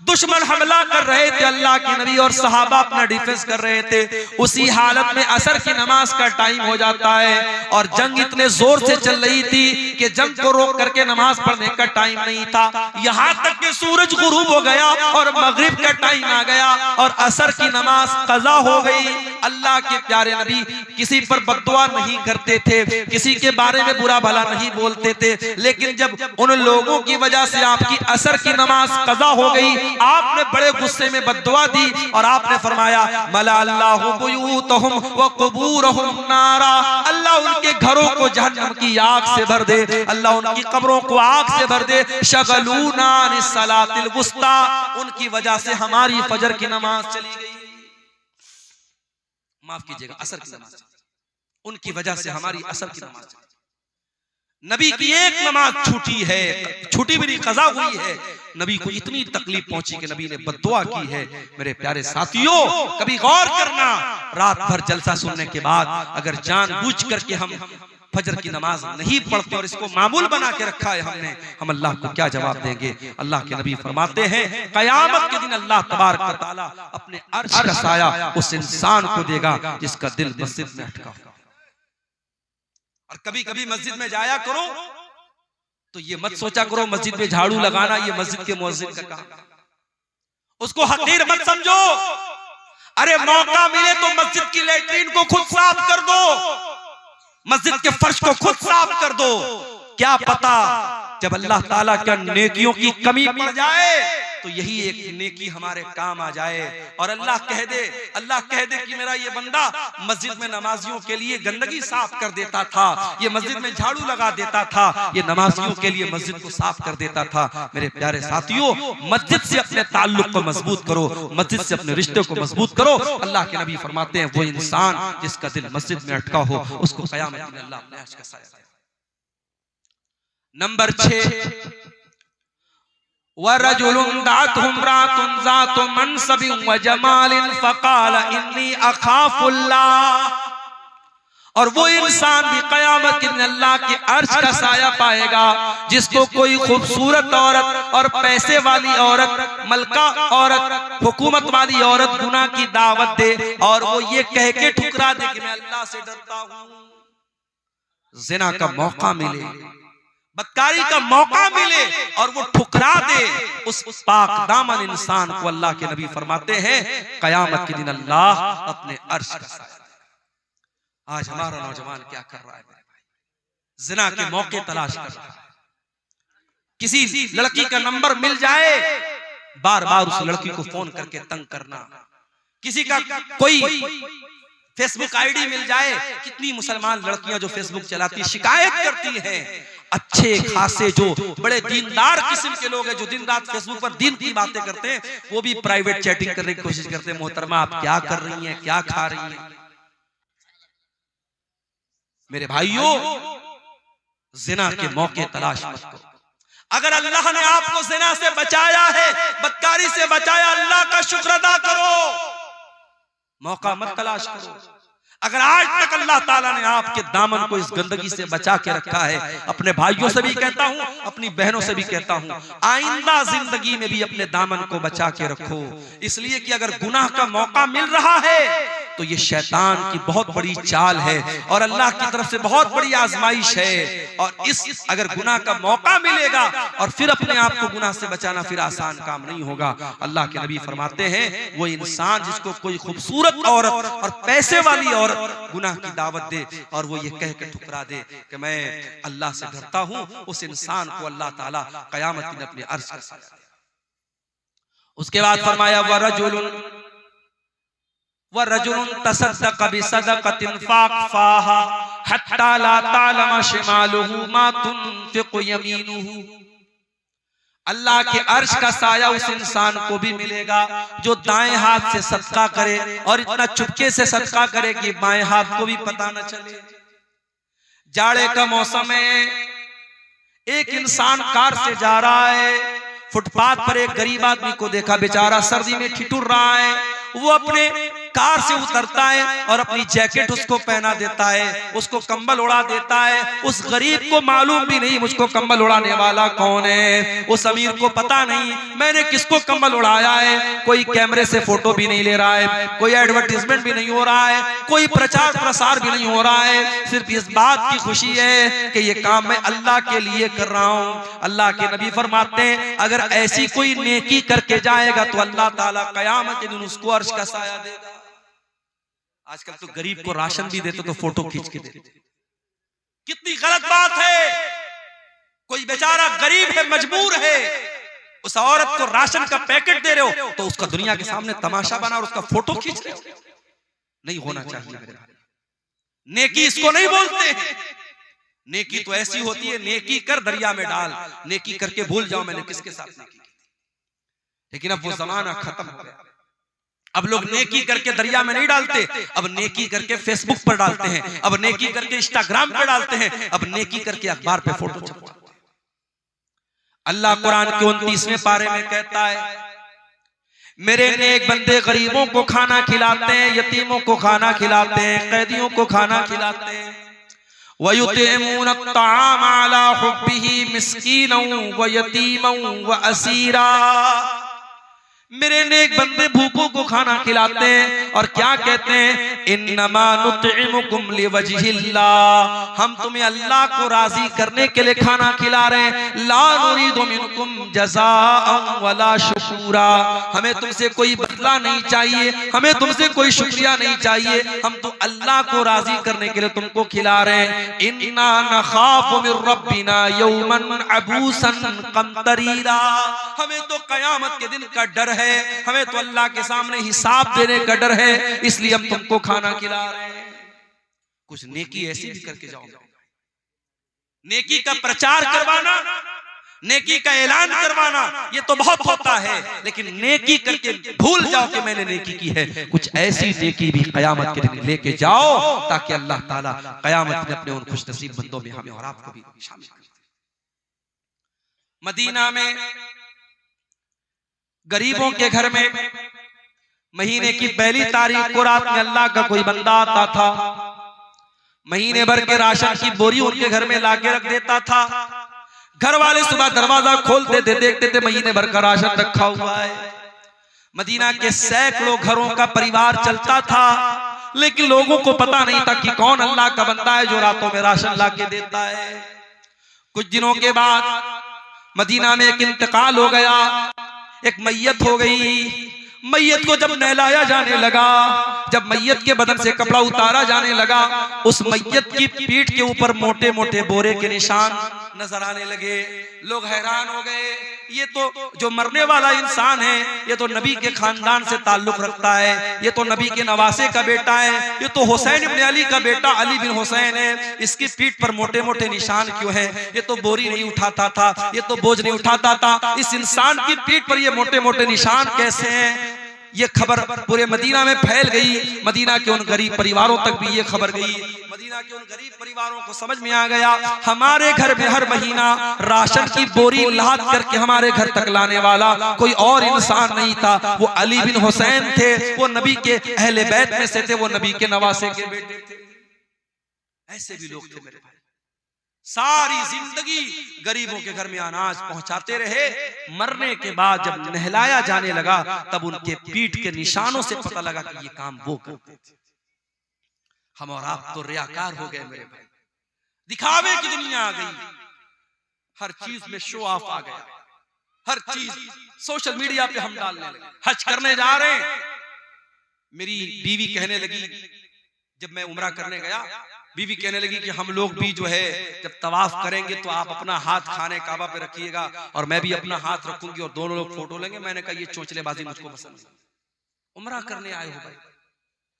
दुश्मन हमला कर रहे थे, अल्लाह के नबी और सहाबा अपना डिफेंस कर रहे थे। उसी हालत में असर की नमाज का टाइम हो जाता है और जंग इतने जोर से चल रही थी कि जंग को रोक करके नमाज पढ़ने का टाइम नहीं था। यहाँ तक कि सूरज गुरूब हो गया और मगरिब का टाइम आ गया और असर की नमाज कज़ा हो गई। अल्लाह के प्यारे नबी किसी पर बद्दुआ नहीं करते थे, किसी के बारे में बुरा भला नहीं बोलते थे, लेकिन जब उन लोगों की वजह से आपकी असर की नमाज कज़ा हो गई, आपने बड़े गुस्से में बद्दुआ दी और आपने फरमाया मला अल्लाहु बुयूतहुम व कुबूरहुम नारा, अल्लाह उनके घरों को जहन्नम की आग से भर दे, अल्लाह उनकी कब्रों को आग से भर दे। शगलूना अनिस सलातिल वुस्ता, उनकी वजह से हमारी फजर की नमाज चली गई, माफ कीजिएगा असर की नमाज, उनकी वजह से हमारी असर की नमाज चली। नबी की एक नमाज छूटी है, छूटी भी नहीं कज़ा हुई है, नबी को इतनी तकलीफ पहुंची कि नबी ने बद्दुआ की है। मेरे प्यारे साथियों, कभी गौर करना, रात भर जलसा सुनने के बाद अगर जानबूझ करके हम फजर की नमाज नहीं पढ़ते और इसको मामूल बना के रखा है हमने, हम अल्लाह को क्या जवाब देंगे। अल्लाह के नबी फरमाते हैं कयामत के दिन अल्लाह तबारक व तआला अपने अर्श का साया उस इंसान को देगा जिसका दिल मस्जिद में अटका हो। और कभी कभी मस्जिद में जाया करो तो ये मत सोचा करो मस्जिद में झाड़ू लगाना ये मस्जिद के मुअज्जिन का काम, उसको हकीर मत समझो। अरे मौका मिले तो मस्जिद की लैट्रीन को खुद साफ कर दो, मस्जिद के फर्श को खुद साफ कर दो। क्या पता जब अल्लाह ताला के नेकियों की कमी पड़ जाए तो यही एक नेकी हमारे काम आ जाए और अल्लाह कह दे कि मेरा ये बंदा मस्जिद में नमाजियों के लिए गंदगी साफ कर देता था, ये मस्जिद में झाड़ू लगा देता था, ये नमाजियों के लिए मस्जिद को साफ कर देता था। मेरे प्यारे साथियों, मस्जिद से अपने ताल्लुक को मजबूत करो, मस्जिद से अपने रिश्ते को मजबूत करो। अल्लाह के नबी फरमाते हैं वो इंसान जिसका दिल मस्जिद में अटका हो उसको क़यामत में अल्लाह अपने अर्श का साया देगा। नंबर 6, वरजुलुन दातहुम रातुन ज़ातु मनसबिन व जमालिन फ़क़ाल इन्नी अख़ाफ़ुल्लाह, और वो इंसान भी क़यामत के दिन अल्लाह के अर्श का साया पाएगा जिसको कोई खूबसूरत औरत और पैसे वाली औरत, मलका औरत, हुकूमत वाली औरत गुनाह की दावत दे और वो ये कह के ठुकरा दे कि मैं अल्लाह से डरता हूँ। ज़िना का मौका मिले, बदकारी का मौका मिले और वो ठुकरा दे उस पाक दामन इंसान को अल्लाह के नबी फरमाते हैं कयामत के दिन अल्लाह अपने अर्श का साया देगा। आज हमारा नौजवान क्या कर रहा है मेरे भाई? जिना के मौके तलाश कर रहा है, किसी लड़की का नंबर मिल जाए बार बार उस लड़की को फोन करके तंग करना, किसी का कोई फेसबुक आईडी मिल जाए। कितनी मुसलमान लड़कियां जो फेसबुक चलाती शिकायत करती हैं, अच्छे खासे जो बड़े दीनदार किस्म के लोग हैं जो दिन रात फेसबुक पर दीन की बातें करते हैं, वो भी प्राइवेट चैटिंग करने की कोशिश करते हैं। मोहतरमा आप क्या कर रही हैं, क्या खा रही हैं? मेरे भाइयों, जिना के मौके तलाश मत करो। अगर अल्लाह ने आपको जिना से बचाया है, बदकारी से बचाया, अल्लाह का शुक्र अदा करो, मौका मत तलाश करो। अगर आज तक अल्लाह ताला ने आपके दामन को इस गंदगी से बचा के रखा है, अपने भाइयों से भी कहता हूं, अपनी बहनों से भी कहता हूं, आइंदा जिंदगी में भी अपने दामन को बचा के रखो। इसलिए कि अगर गुनाह का मौका मिल रहा है तो ये शैतान की बहुत बड़ी चाल है और अल्लाह की तरफ से बहुत बड़ी आजमाइश है। और इस अगर गुनाह का मौका मिलेगा और फिर अपने आप को गुनाह से बचाना फिर आसान काम नहीं होगा। अल्लाह के नबी फरमाते हैं वो इंसान जिसको कोई खूबसूरत औरत और पैसे वाली औरत गुनाह की दावत दे और वो ये कह के ठुकरा दे कि मैं अल्लाह से डरता हूं, उस इंसान को अल्लाह ताला क़यामत में अपने अर्श का साया देगा। उसके बाद फरमाया वरजुलुन तसद्दक़ बिसदक़तिन फ़अख़फ़ाहा हत्ता ला तअलम शिमालुहु मा तुनफ़िक़ु यमीनुहु। अल्लाह के अर्श का साया उस इंसान को भी मिलेगा जो दाएं हाथ से सदका करे और इतना चुपके से सदका करे कि बाएं हाथ को भी पता न चले। जाड़े का मौसम है, एक इंसान कार से जा रहा है, फुटपाथ पर एक गरीब आदमी को देखा, बेचारा सर्दी में ठिठुर रहा है। वो अपने कार से उतरता है और अपनी जैकेट उसको पहना देता है, उसको कंबल उड़ा देता है। उस गरीब को मालूम भी नहीं मुझको कंबल उड़ाने वाला कौन है, उस अमीर को पता नहीं मैंने किसको कंबल उड़ाया है। कोई कैमरे से फोटो भी नहीं ले रहा है, कोई एडवर्टीजमेंट भी नहीं हो रहा है, कोई प्रचार प्रसार भी नहीं हो रहा है। सिर्फ इस बात की खुशी है कि ये काम मैं अल्लाह के लिए कर रहा हूं। अल्लाह के नबी फरमाते हैं अगर ऐसी कोई नेकी करके जाएगा तो अल्लाह ताला कयामत के दिन उसको अर्श का साया देगा। आजकल तो गरीब को राशन भी देते तो फोटो खींच के देते, कितनी गलत बात है। कोई बेचारा गरीब है, मजबूर है, उस औरत को राशन का पैकेट दे रहे हो तो उसका दुनिया के सामने तमाशा बना और उसका फोटो खींच रहे हो। नहीं होना चाहिए मेरे भाई। नेकी इसको नहीं बोलते। नेकी तो ऐसी होती है, नेकी कर दरिया में डाल, नेकी करके भूल जाओ मैंने किसके साथ नेकी की। लेकिन अब वो जमाना खत्म हो गया। अब लोग नेकी करके दरिया में नहीं डालते, अब नेकी करके फेसबुक पर डालते हैं, अब नेकी करके इंस्टाग्राम पर डालते हैं, अब नेकी करके अखबार पे फोटो छपवाते हैं। अल्लाह कुरान के 29वें पारे में कहता है मेरे नेक बंदे गरीबों को खाना खिलाते हैं, यतीमों को खाना खिलाते हैं, कैदियों को खाना खिलाते हैं। वयुतिमून अत्ताम अला हुब्बिही मिस्कीनन व यतीमन व असीरा। मेरे नेक बंदे भूखों को खाना खिलाते हैं और क्या कहते हैं इन्नमा नुतइमुकुम लिवजहिल्लाह, हम तुम्हें अल्लाह को राजी करने के लिए खाना खिला रहे हैं। ला नुरीदु मिनकुम जज़ाअन वला शुकूरा, हमें तुमसे कोई बदला नहीं चाहिए, हमें तुमसे कोई शुक्रिया नहीं चाहिए, हम तो अल्लाह को राजी करने के लिए तुमको खिला रहे हैं। इन्ना नखाफु मिर रब्बिना यौमन अबूसन कमतरीरा, हमें तो कयामत के दिन का डर है, हमें तो अल्लाह के सामने हिसाब देने का डर है, इसलिए हम तुमको खाना खिला रहे हैं। कुछ नेकी ऐसी भी करके जाओ। नेकी का प्रचार करवाना, नेकी का ऐलान करवाना ये तो बहुत होता है, लेकिन नेकी करके भूल जाओ कि मैंने नेकी की है। कुछ ऐसी नेकी भी कयामत के दिन लेके जाओ ताकि अल्लाह ताला कयामत में अपने उन खुशनसीब बंदों में हमें और आपको भी शामिल करे। मदीना में गरीबों के घर में महीने की पहली तारीख को रात में अल्लाह का कोई बंदा आता था, महीने भर के राशन की बोरी उनके घर में लाके रख देता था। घर वाले सुबह दरवाजा खोलते थे, देखते थे महीने भर का राशन रखा हुआ है। मदीना के सैकड़ों घरों का परिवार चलता था, लेकिन लोगों को पता नहीं था कि कौन अल्लाह का बंदा है जो रातों में राशन लाके देता है। कुछ दिनों के बाद मदीना में एक इंतकाल हो गया, एक मैयत हो गई। मैयत को जब नहलाया जाने लगा, जब मैयत के बदन से कपड़ा उतारा जाने लगा, उस मैयत की पीठ के ऊपर मोटे मोटे बोरे के निशान नजर आने लगे। लोग हैरान हो गए, ये तो जो मरने वाला इंसान है ये तो नबी के खानदान से ताल्लुक रखता है, ये तो नबी के नवासे का बेटा है, ये तो हुसैन इब्न अली का बेटा अली बिन हुसैन है, इसकी पीठ पर मोटे मोटे निशान क्यों है? ये तो बोरी नहीं उठाता था, ये तो बोझ नहीं उठाता था, इस इंसान की पीठ पर ये मोटे मोटे निशान कैसे हैं? ये खबर पूरे मदीना में फैल गई। मदीना के उन गरीब परिवारों तक भी ये खबर गई। मदीना के उन गरीब परिवारों को समझ में आ गया हमारे घर में हर महीना राशन की बोरी लाद करके हमारे घर तक लाने वाला कोई और इंसान नहीं था, वो अली बिन हुसैन थे, वो नबी के अहले बैत में से थे, वो नबी के नवासे के बेटे थे। ऐसे भी लोग थे मेरे भाई, सारी जिंदगी गरीबों के घर में अनाज पहुंचाते रहे। मरने के बाद जब नहलाया जाने लगा तब उनके पीठ के निशानों से पता लगा कि ये काम वो करते थे। हम और आप तो रियाकार हो गए मेरे भाई, दिखावे की दुनिया आ गई, हर चीज में शो ऑफ आ गया, हर चीज सोशल मीडिया पे हम डालने लगे। हज करने जा रहे हैं, मेरी बीवी कहने लगी, जब मैं उम्रा करने गया, बीवी कहने लगी कि हम लोग भी जो है जब तवाफ करेंगे तो आप अपना हाथ खाने काबा पे रखिएगा और मैं भी अपना हाथ रखूंगी और दोनों लोग फोटो लेंगे। मैंने कहा ये चोंचलेबाजी मुझको पसंद नहीं। उम्रा करने आए हो भाई,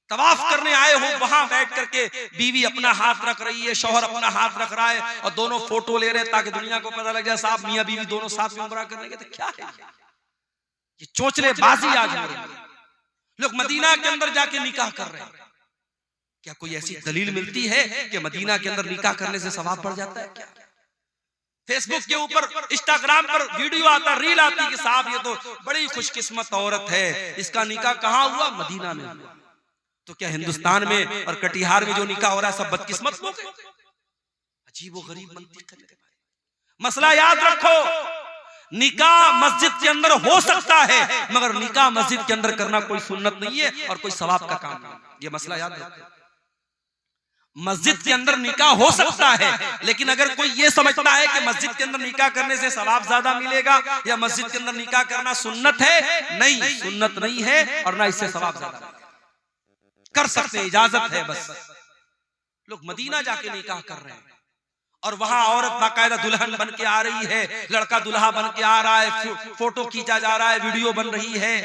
तवाफ करने आए हो, वहां बैठ करके बीवी अपना हाथ रख रही है, शौहर अपना हाथ रख रहा है और दोनों फोटो ले रहे हैं ताकि दुनिया को पता लग जाए साहब मियां बीवी दोनों साथ में उम्रा करने गए। तो क्या है ये चोंचलेबाजी? आज लोग मदीना के अंदर जाके निकाह कर रहे हैं। क्या कोई ऐसी दलील मिलती है कि मदीना के अंदर निकाह करने से सवाब बढ़ जाता है? क्या फेसबुक के ऊपर, इंस्टाग्राम पर वीडियो आता, रील आती कि साहब ये तो बड़ी खुशकिस्मत औरत है, इसका निकाह कहाँ हुआ? मदीना में हुआ। तो क्या हिंदुस्तान में और कटिहार में जो निकाह हो रहा है सब बदकिस्मत लोग हैं? अजीब व गरीब मंतिक है। मसला याद रखो, निकाह मस्जिद के अंदर हो सकता है, मगर निकाह मस्जिद के अंदर करना कोई सुन्नत नहीं है और कोई सवाब का काम नहीं। ये मसला याद रखो। मस्जिद के अंदर निकाह हो सकता है, लेकिन अगर कोई ये समझता है कि मस्जिद के अंदर निकाह करने से सवाब ज्यादा मिलेगा या मस्जिद के अंदर निकाह करना सुन्नत है, नहीं, सुन्नत नहीं है और ना इससे सवाब ज्यादा कर सकते, इजाजत है बस। लोग मदीना जाके निकाह कर रहे हैं और वहां औरत बाकायदा दुल्हन बन के आ रही है, लड़का दुल्हा बन के आ रहा है, फोटो खींचा जा रहा है, वीडियो बन रही है।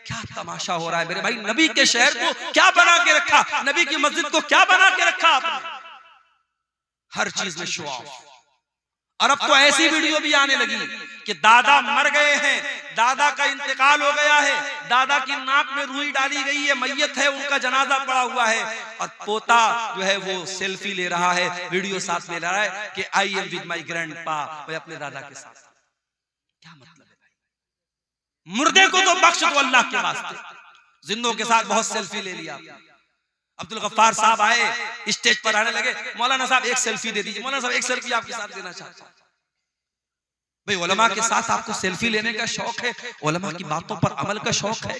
क्या तमाशा हो रहा है मेरे भाई। नबी के शहर को क्या बना के रखा, नबी की मस्जिद को क्या बना के रखा आपने? हर चीज में शो ऑफ। और अब तो ऐसी वीडियो भी आने लगी कि दादा मर गए हैं, दादा का इंतकाल हो गया है, दादा की नाक में रुई डाली गई है, मैयत है, उनका जनाजा पड़ा हुआ है और पोता जो है वो सेल्फी ले रहा है, वीडियो साथ में ले रहा है कि I am with my grandpa, मैं अपने दादा के साथ। क्या मतलब है भाई? मुर्दे को तो बख्श दो अल्लाह के वास्ते, जिंदों के साथ बहुत सेल्फी ले लिया। अब्दुल गफ्फार साहब आए, स्टेज पर आने लगे, मौलाना साहब एक सेल्फी दे दीजिए। मौलाना साहब एक सेल्फी आपके साथ देना चाहता हूं। भाई उलमा के साथ आपको सेल्फी लेने का शौक है, उलमा की बातों पर अमल का शौक है?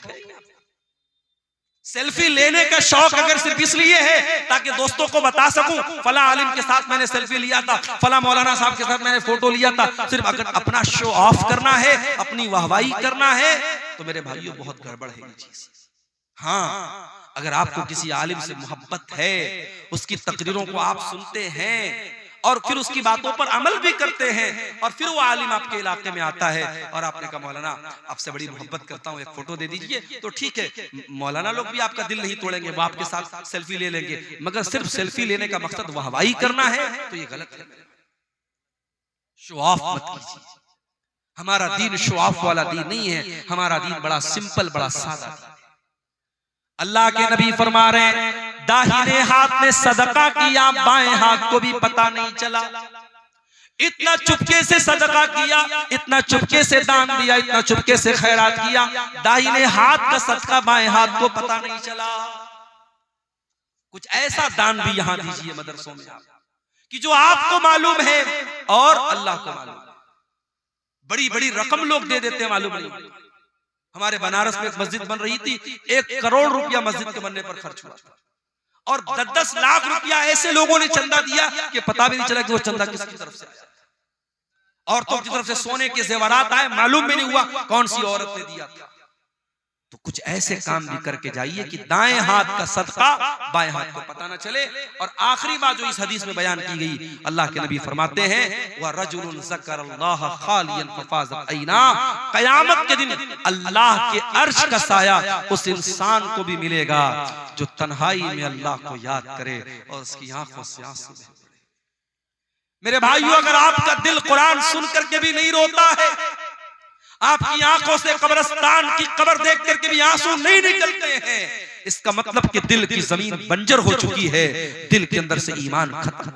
सेल्फी लेने का शौक अगर सिर्फ इसलिए है ताकि दोस्तों को बता सकूं फला आलिम के साथ मैंने सेल्फी लिया था, फला मौलाना साहब के साथ मैंने फोटो लिया था, सिर्फ अगर अपना शो ऑफ करना है, अपनी वाहवाही करना है, तो मेरे भाइयों बहुत गड़बड़ है ये चीज। हाँ, अगर आपको किसी आलिम से मोहब्बत है, उसकी तकरीरों को आप सुनते हैं और फिर उसकी बातों पर अमल भी करते हैं और फिर वो आलिम आपके इलाके में आता है और आपने कहा मौलाना आपसे बड़ी मोहब्बत करता हूँ, एक फोटो दे दीजिए, तो ठीक है, मौलाना लोग भी आपका दिल नहीं तोड़ेंगे, वो आपके साथ सेल्फी ले लेंगे, मगर सिर्फ सेल्फी लेने का मकसद वाहवाही करना है तो ये गलत है। शो ऑफ मत कीजिए। हमारा दीन शो ऑफ वाला दीन नहीं है, हमारा दीन बड़ा सिंपल, बड़ा सादा। अल्लाह के नबी फरमा रहे हैं, दाहिने हाथ ने सदका किया, बाएं हाथ को भी पता नहीं चला। इतना चुपके से सदका किया, इतना चुपके से दान दिया, इतना चुपके से खैरात किया, दाहिने हाथ का सदका बाएं हाथ को पता नहीं चला। कुछ ऐसा दान भी यहां दीजिए मदरसों में कि जो आपको मालूम है और अल्लाह को मालूम। बड़ी बड़ी रकम लोग दे देते हैं, मालूम नहीं। हमारे बनारस में एक मस्जिद बन रही थी, 1 करोड़ रुपया मस्जिद के बनने पर खर्च हुआ और 10-10 लाख रुपया ऐसे लोगों ने चंदा दिया कि पता भी नहीं चला कि वो चंदा किसकी तरफ से आया। औरतों की तरफ से सोने के जेवरात आए, मालूम भी नहीं हुआ कौन सी औरत ने दिया था। तो कुछ ऐसे काम भी करके जाइए कि दाएं हाथ का सदका बाएं हाथ को पता न चले। और आखिरी बात जो इस हदीस में बयान की गई, अल्लाह के नबी फरमाते हैं, व रजुलुन ज़करल्लाह खालियन फफाज़त ऐना, क़यामत के दिन अल्लाह के अर्श का साया उस इंसान को भी मिलेगा जो तन्हाई में अल्लाह को याद करे और उसकी आंखों से आंसू बहे। मेरे भाइयों, अगर आपका दिल कुरान सुन करके भी नहीं रोता है, आपकी आंखों से कब्रिस्तान की कब्र देख करके भी आंसू नहीं निकलते हैं, इसका मतलब कि दिल की जमीन बंजर हो चुकी है, दिल के अंदर से ईमान खत्म।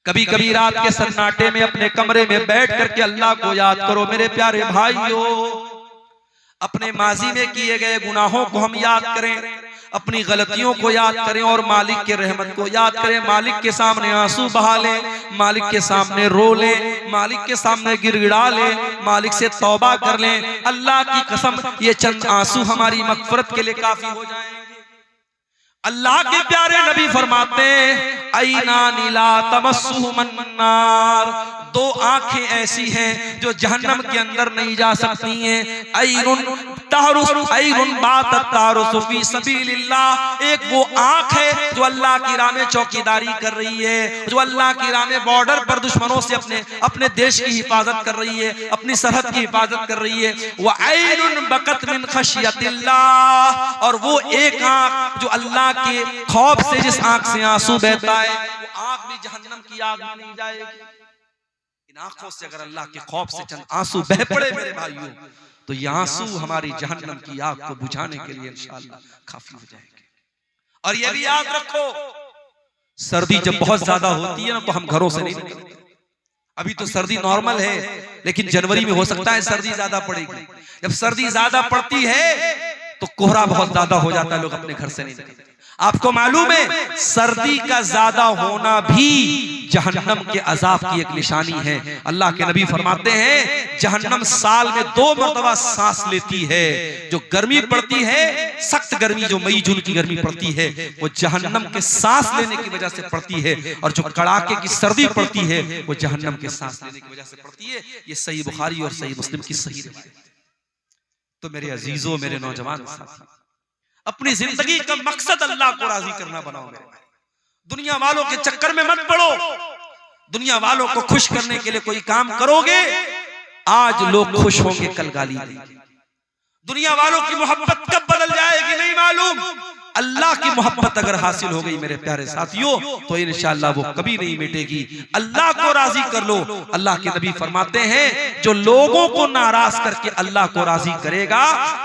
कभी कभी रात के सन्नाटे में अपने कमरे में बैठ करके अल्लाह को याद करो। मेरे प्यारे भाइयों, अपने माजी में किए गए गुनाहों को हम याद करें, अपनी गलतियों को याद करें और मालिक के रहमत को याद करें। मालिक के सामने आंसू बहा लें, मालिक के सामने रो लें, मालिक के सामने गिड़गिड़ा लें, मालिक से तौबा कर लें। अल्लाह की कसम, ये चंद आंसू हमारी मगफरत के लिए काफी हो जाएंगे। अल्लाह के प्यारे नबी फरमाते हैं, ऐना नीला तमस्सुहु मन्नार, 2 आंखें ऐसी हैं जो जहन्नम के अंदर नहीं जा सकती हैं। ऐनुन तारुस, ऐनुन बातत तारुसु फी सबीलिल्लाह, एक वो आंख है जो अल्लाह की राह में चौकीदारी कर रही है, जो अल्लाह की राह में बॉर्डर पर दुश्मनों से अपने देश की हिफाजत कर रही है, अपनी सरहद की हिफाजत कर रही है। व ऐनुन बकत मिन खशियतिल्लाह, और वो एक आंख जो अल्लाह के खौफ से, जिस आंख से आंसू बहता है, वो आंख भी जहन्नम की आग में नहीं जाएगी। इन आंखों से अगर अल्लाह के खौफ से चंद आंसू बह पड़े मेरे भाइयों, तो ये आंसू हमारी जहन्नम की आग को बुझाने के लिए इंशाअल्लाह काफी हो जाएंगे। और ये भी याद रखो, सर्दी जब बहुत ज्यादा होती है ना, तो हम घरों से नहीं निकलते। अभी तो सर्दी नॉर्मल है, लेकिन जनवरी में हो सकता है सर्दी ज्यादा पड़ेगी। जब सर्दी ज्यादा पड़ती है तो कोहरा बहुत ज्यादा हो जाता है, लोग अपने घर से नहीं निकलते। आपको मालूम है सर्दी का ज्यादा होना भी जहन्नम के अजाब की एक निशानी है। अल्लाह के नबी फरमाते हैं जहन्नम साल में 2 मरतबा सांस लेती है। जो गर्मी पड़ती है, सख्त गर्मी जो मई जून की गर्मी पड़ती है, वो जहन्नम के सांस लेने की वजह से पड़ती है, और जो कड़ाके की सर्दी पड़ती है वो जहन्नम के सांस लेने की वजह से पड़ती है। ये सही बुखारी और सही मुस्लिम की सही रिवायत है। तो मेरे अजीजों, मेरे नौजवान साथी, अपनी जिंदगी का मकसद अल्लाह को राजी करना बनाओ। मेरे भाई, दुनिया वालों के चक्कर में मत पड़ो। दुनिया वालों को खुश करने के लिए कोई काम करोगे, आज लोग खुश होंगे, कल गाली देंगे। दुनिया वालों की मोहब्बत कब बदल जाएगी नहीं मालूम। अल्लाह की मोहब्बत अगर हासिल हो गई मेरे प्यारे साथियों, तो इंशाअल्लाह वो कभी नहीं मिटेगी। अल्लाह को राजी कर लो। अल्लाह के नबी फरमाते हैं जो लोगों को नाराज करके अल्लाह को राजी करेगा,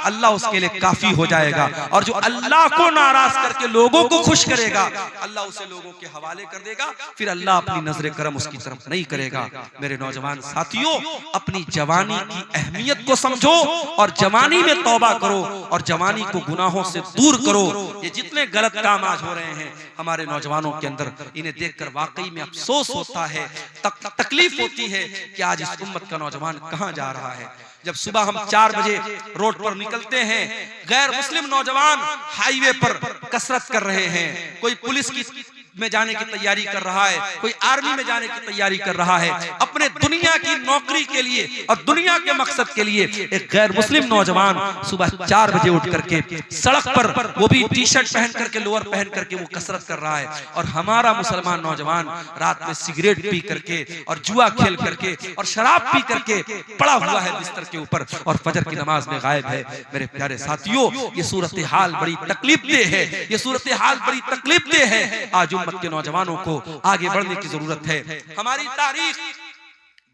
अल्लाह उसके लिए काफी हो जाएगा। और जो अल्लाह को नाराज करके लोगों को खुश करेगा, अल्लाह उसे लोगों के हवाले कर देगा। फिर अल्लाह अपनी नजर करम उसकी तरफ नहीं करेगा। मेरे नौजवान साथियों, अपनी जवानी की अहमियत को समझो और जवानी में तौबा करो और जवानी को गुनाहों से दूर करो। ये जितने गलत काम आज हो रहे हैं हमारे नौजवानों के अंदर, इन्हें देखकर वाकई में अफसोस होता है, तकलीफ होती है कि आज इस उम्मत का नौजवान कहां जा रहा है। जब सुबह हम 4 बजे रोड पर निकलते हैं, गैर मुस्लिम नौजवान हाईवे पर कसरत कर रहे हैं। कोई पुलिस की में जाने की तैयारी कर रहा है, कोई आर्मी में जाने की तैयारी कर रहा है। अपने दुनिया की नौकरी के लिए और दुनिया के मकसद के लिए एक गैर मुस्लिम नौजवान सुबह 4 बजे उठ करके सड़क पर, वो भी टी-शर्ट पहन करके, लोअर पहन करके वो कसरत कर रहा है। और हमारा मुसलमान नौजवान रात में सिगरेट पी करके और जुआ खेल करके और शराब पी करके पड़ा हुआ है बिस्तर के ऊपर और फजर की नमाज में गायब है। मेरे प्यारे साथियों, ये सूरत हाल बड़ी तकलीफदेह है, ये सूरत हाल बड़ी तकलीफदेह है। आज उम्मत के नौजवानों को आगे बढ़ने की जरूरत है। हमारी तारीख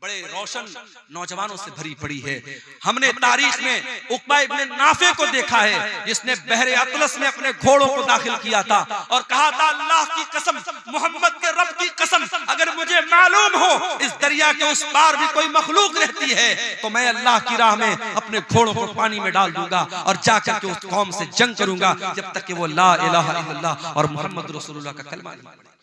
बड़े रोशन नौजवानों से भरी पड़ी है। हमने तारीख में उकबा इब्ने नाफे को देखा है, जिसने बहरे अतलस में अपने घोड़ों को दाखिल किया था और कहा था अल्लाह की कसम, मोहम्मद के रब की कसम, अगर मुझे मालूम हो इस दरिया के उस पार भी कोई मखलूक रहती है तो मैं अल्लाह की राह में अपने घोड़ों को पानी में डाल दूंगा और जाकर के उस कौम से जंग करूंगा जब तक कि वो ला इलाहा इल्लल्लाह और मोहम्मद रसूलुल्लाह का कलमा नहीं पढ़े।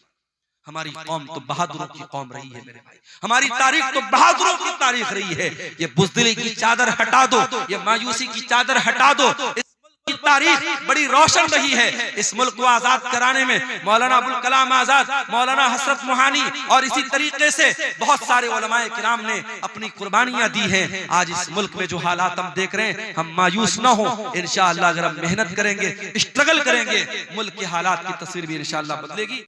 हमारी कौम तो बहादुरों की कौम रही है मेरे भाई, हमारी तारीख तो बहादुरों की तारीख रही है। ये बुज़दिली की चादर हटा दो, ये मायूसी की चादर हटा दो। इस मुल्क की तारीख बड़ी रोशन रही है। इस मुल्क को आजाद कराने में मौलाना अबुल कलाम आजाद, मौलाना हसरत मोहानी और इसी तरीके से बहुत सारे उलमाए किराम ने अपनी कुर्बानियां दी हैं। आज इस मुल्क में जो हालात हम देख रहे हैं, हम मायूस ना हो। इंशाअल्लाह अगर हम मेहनत करेंगे, स्ट्रगल करेंगे, मुल्क के हालात की तस्वीर भी इंशाअल्लाह बदलेगी।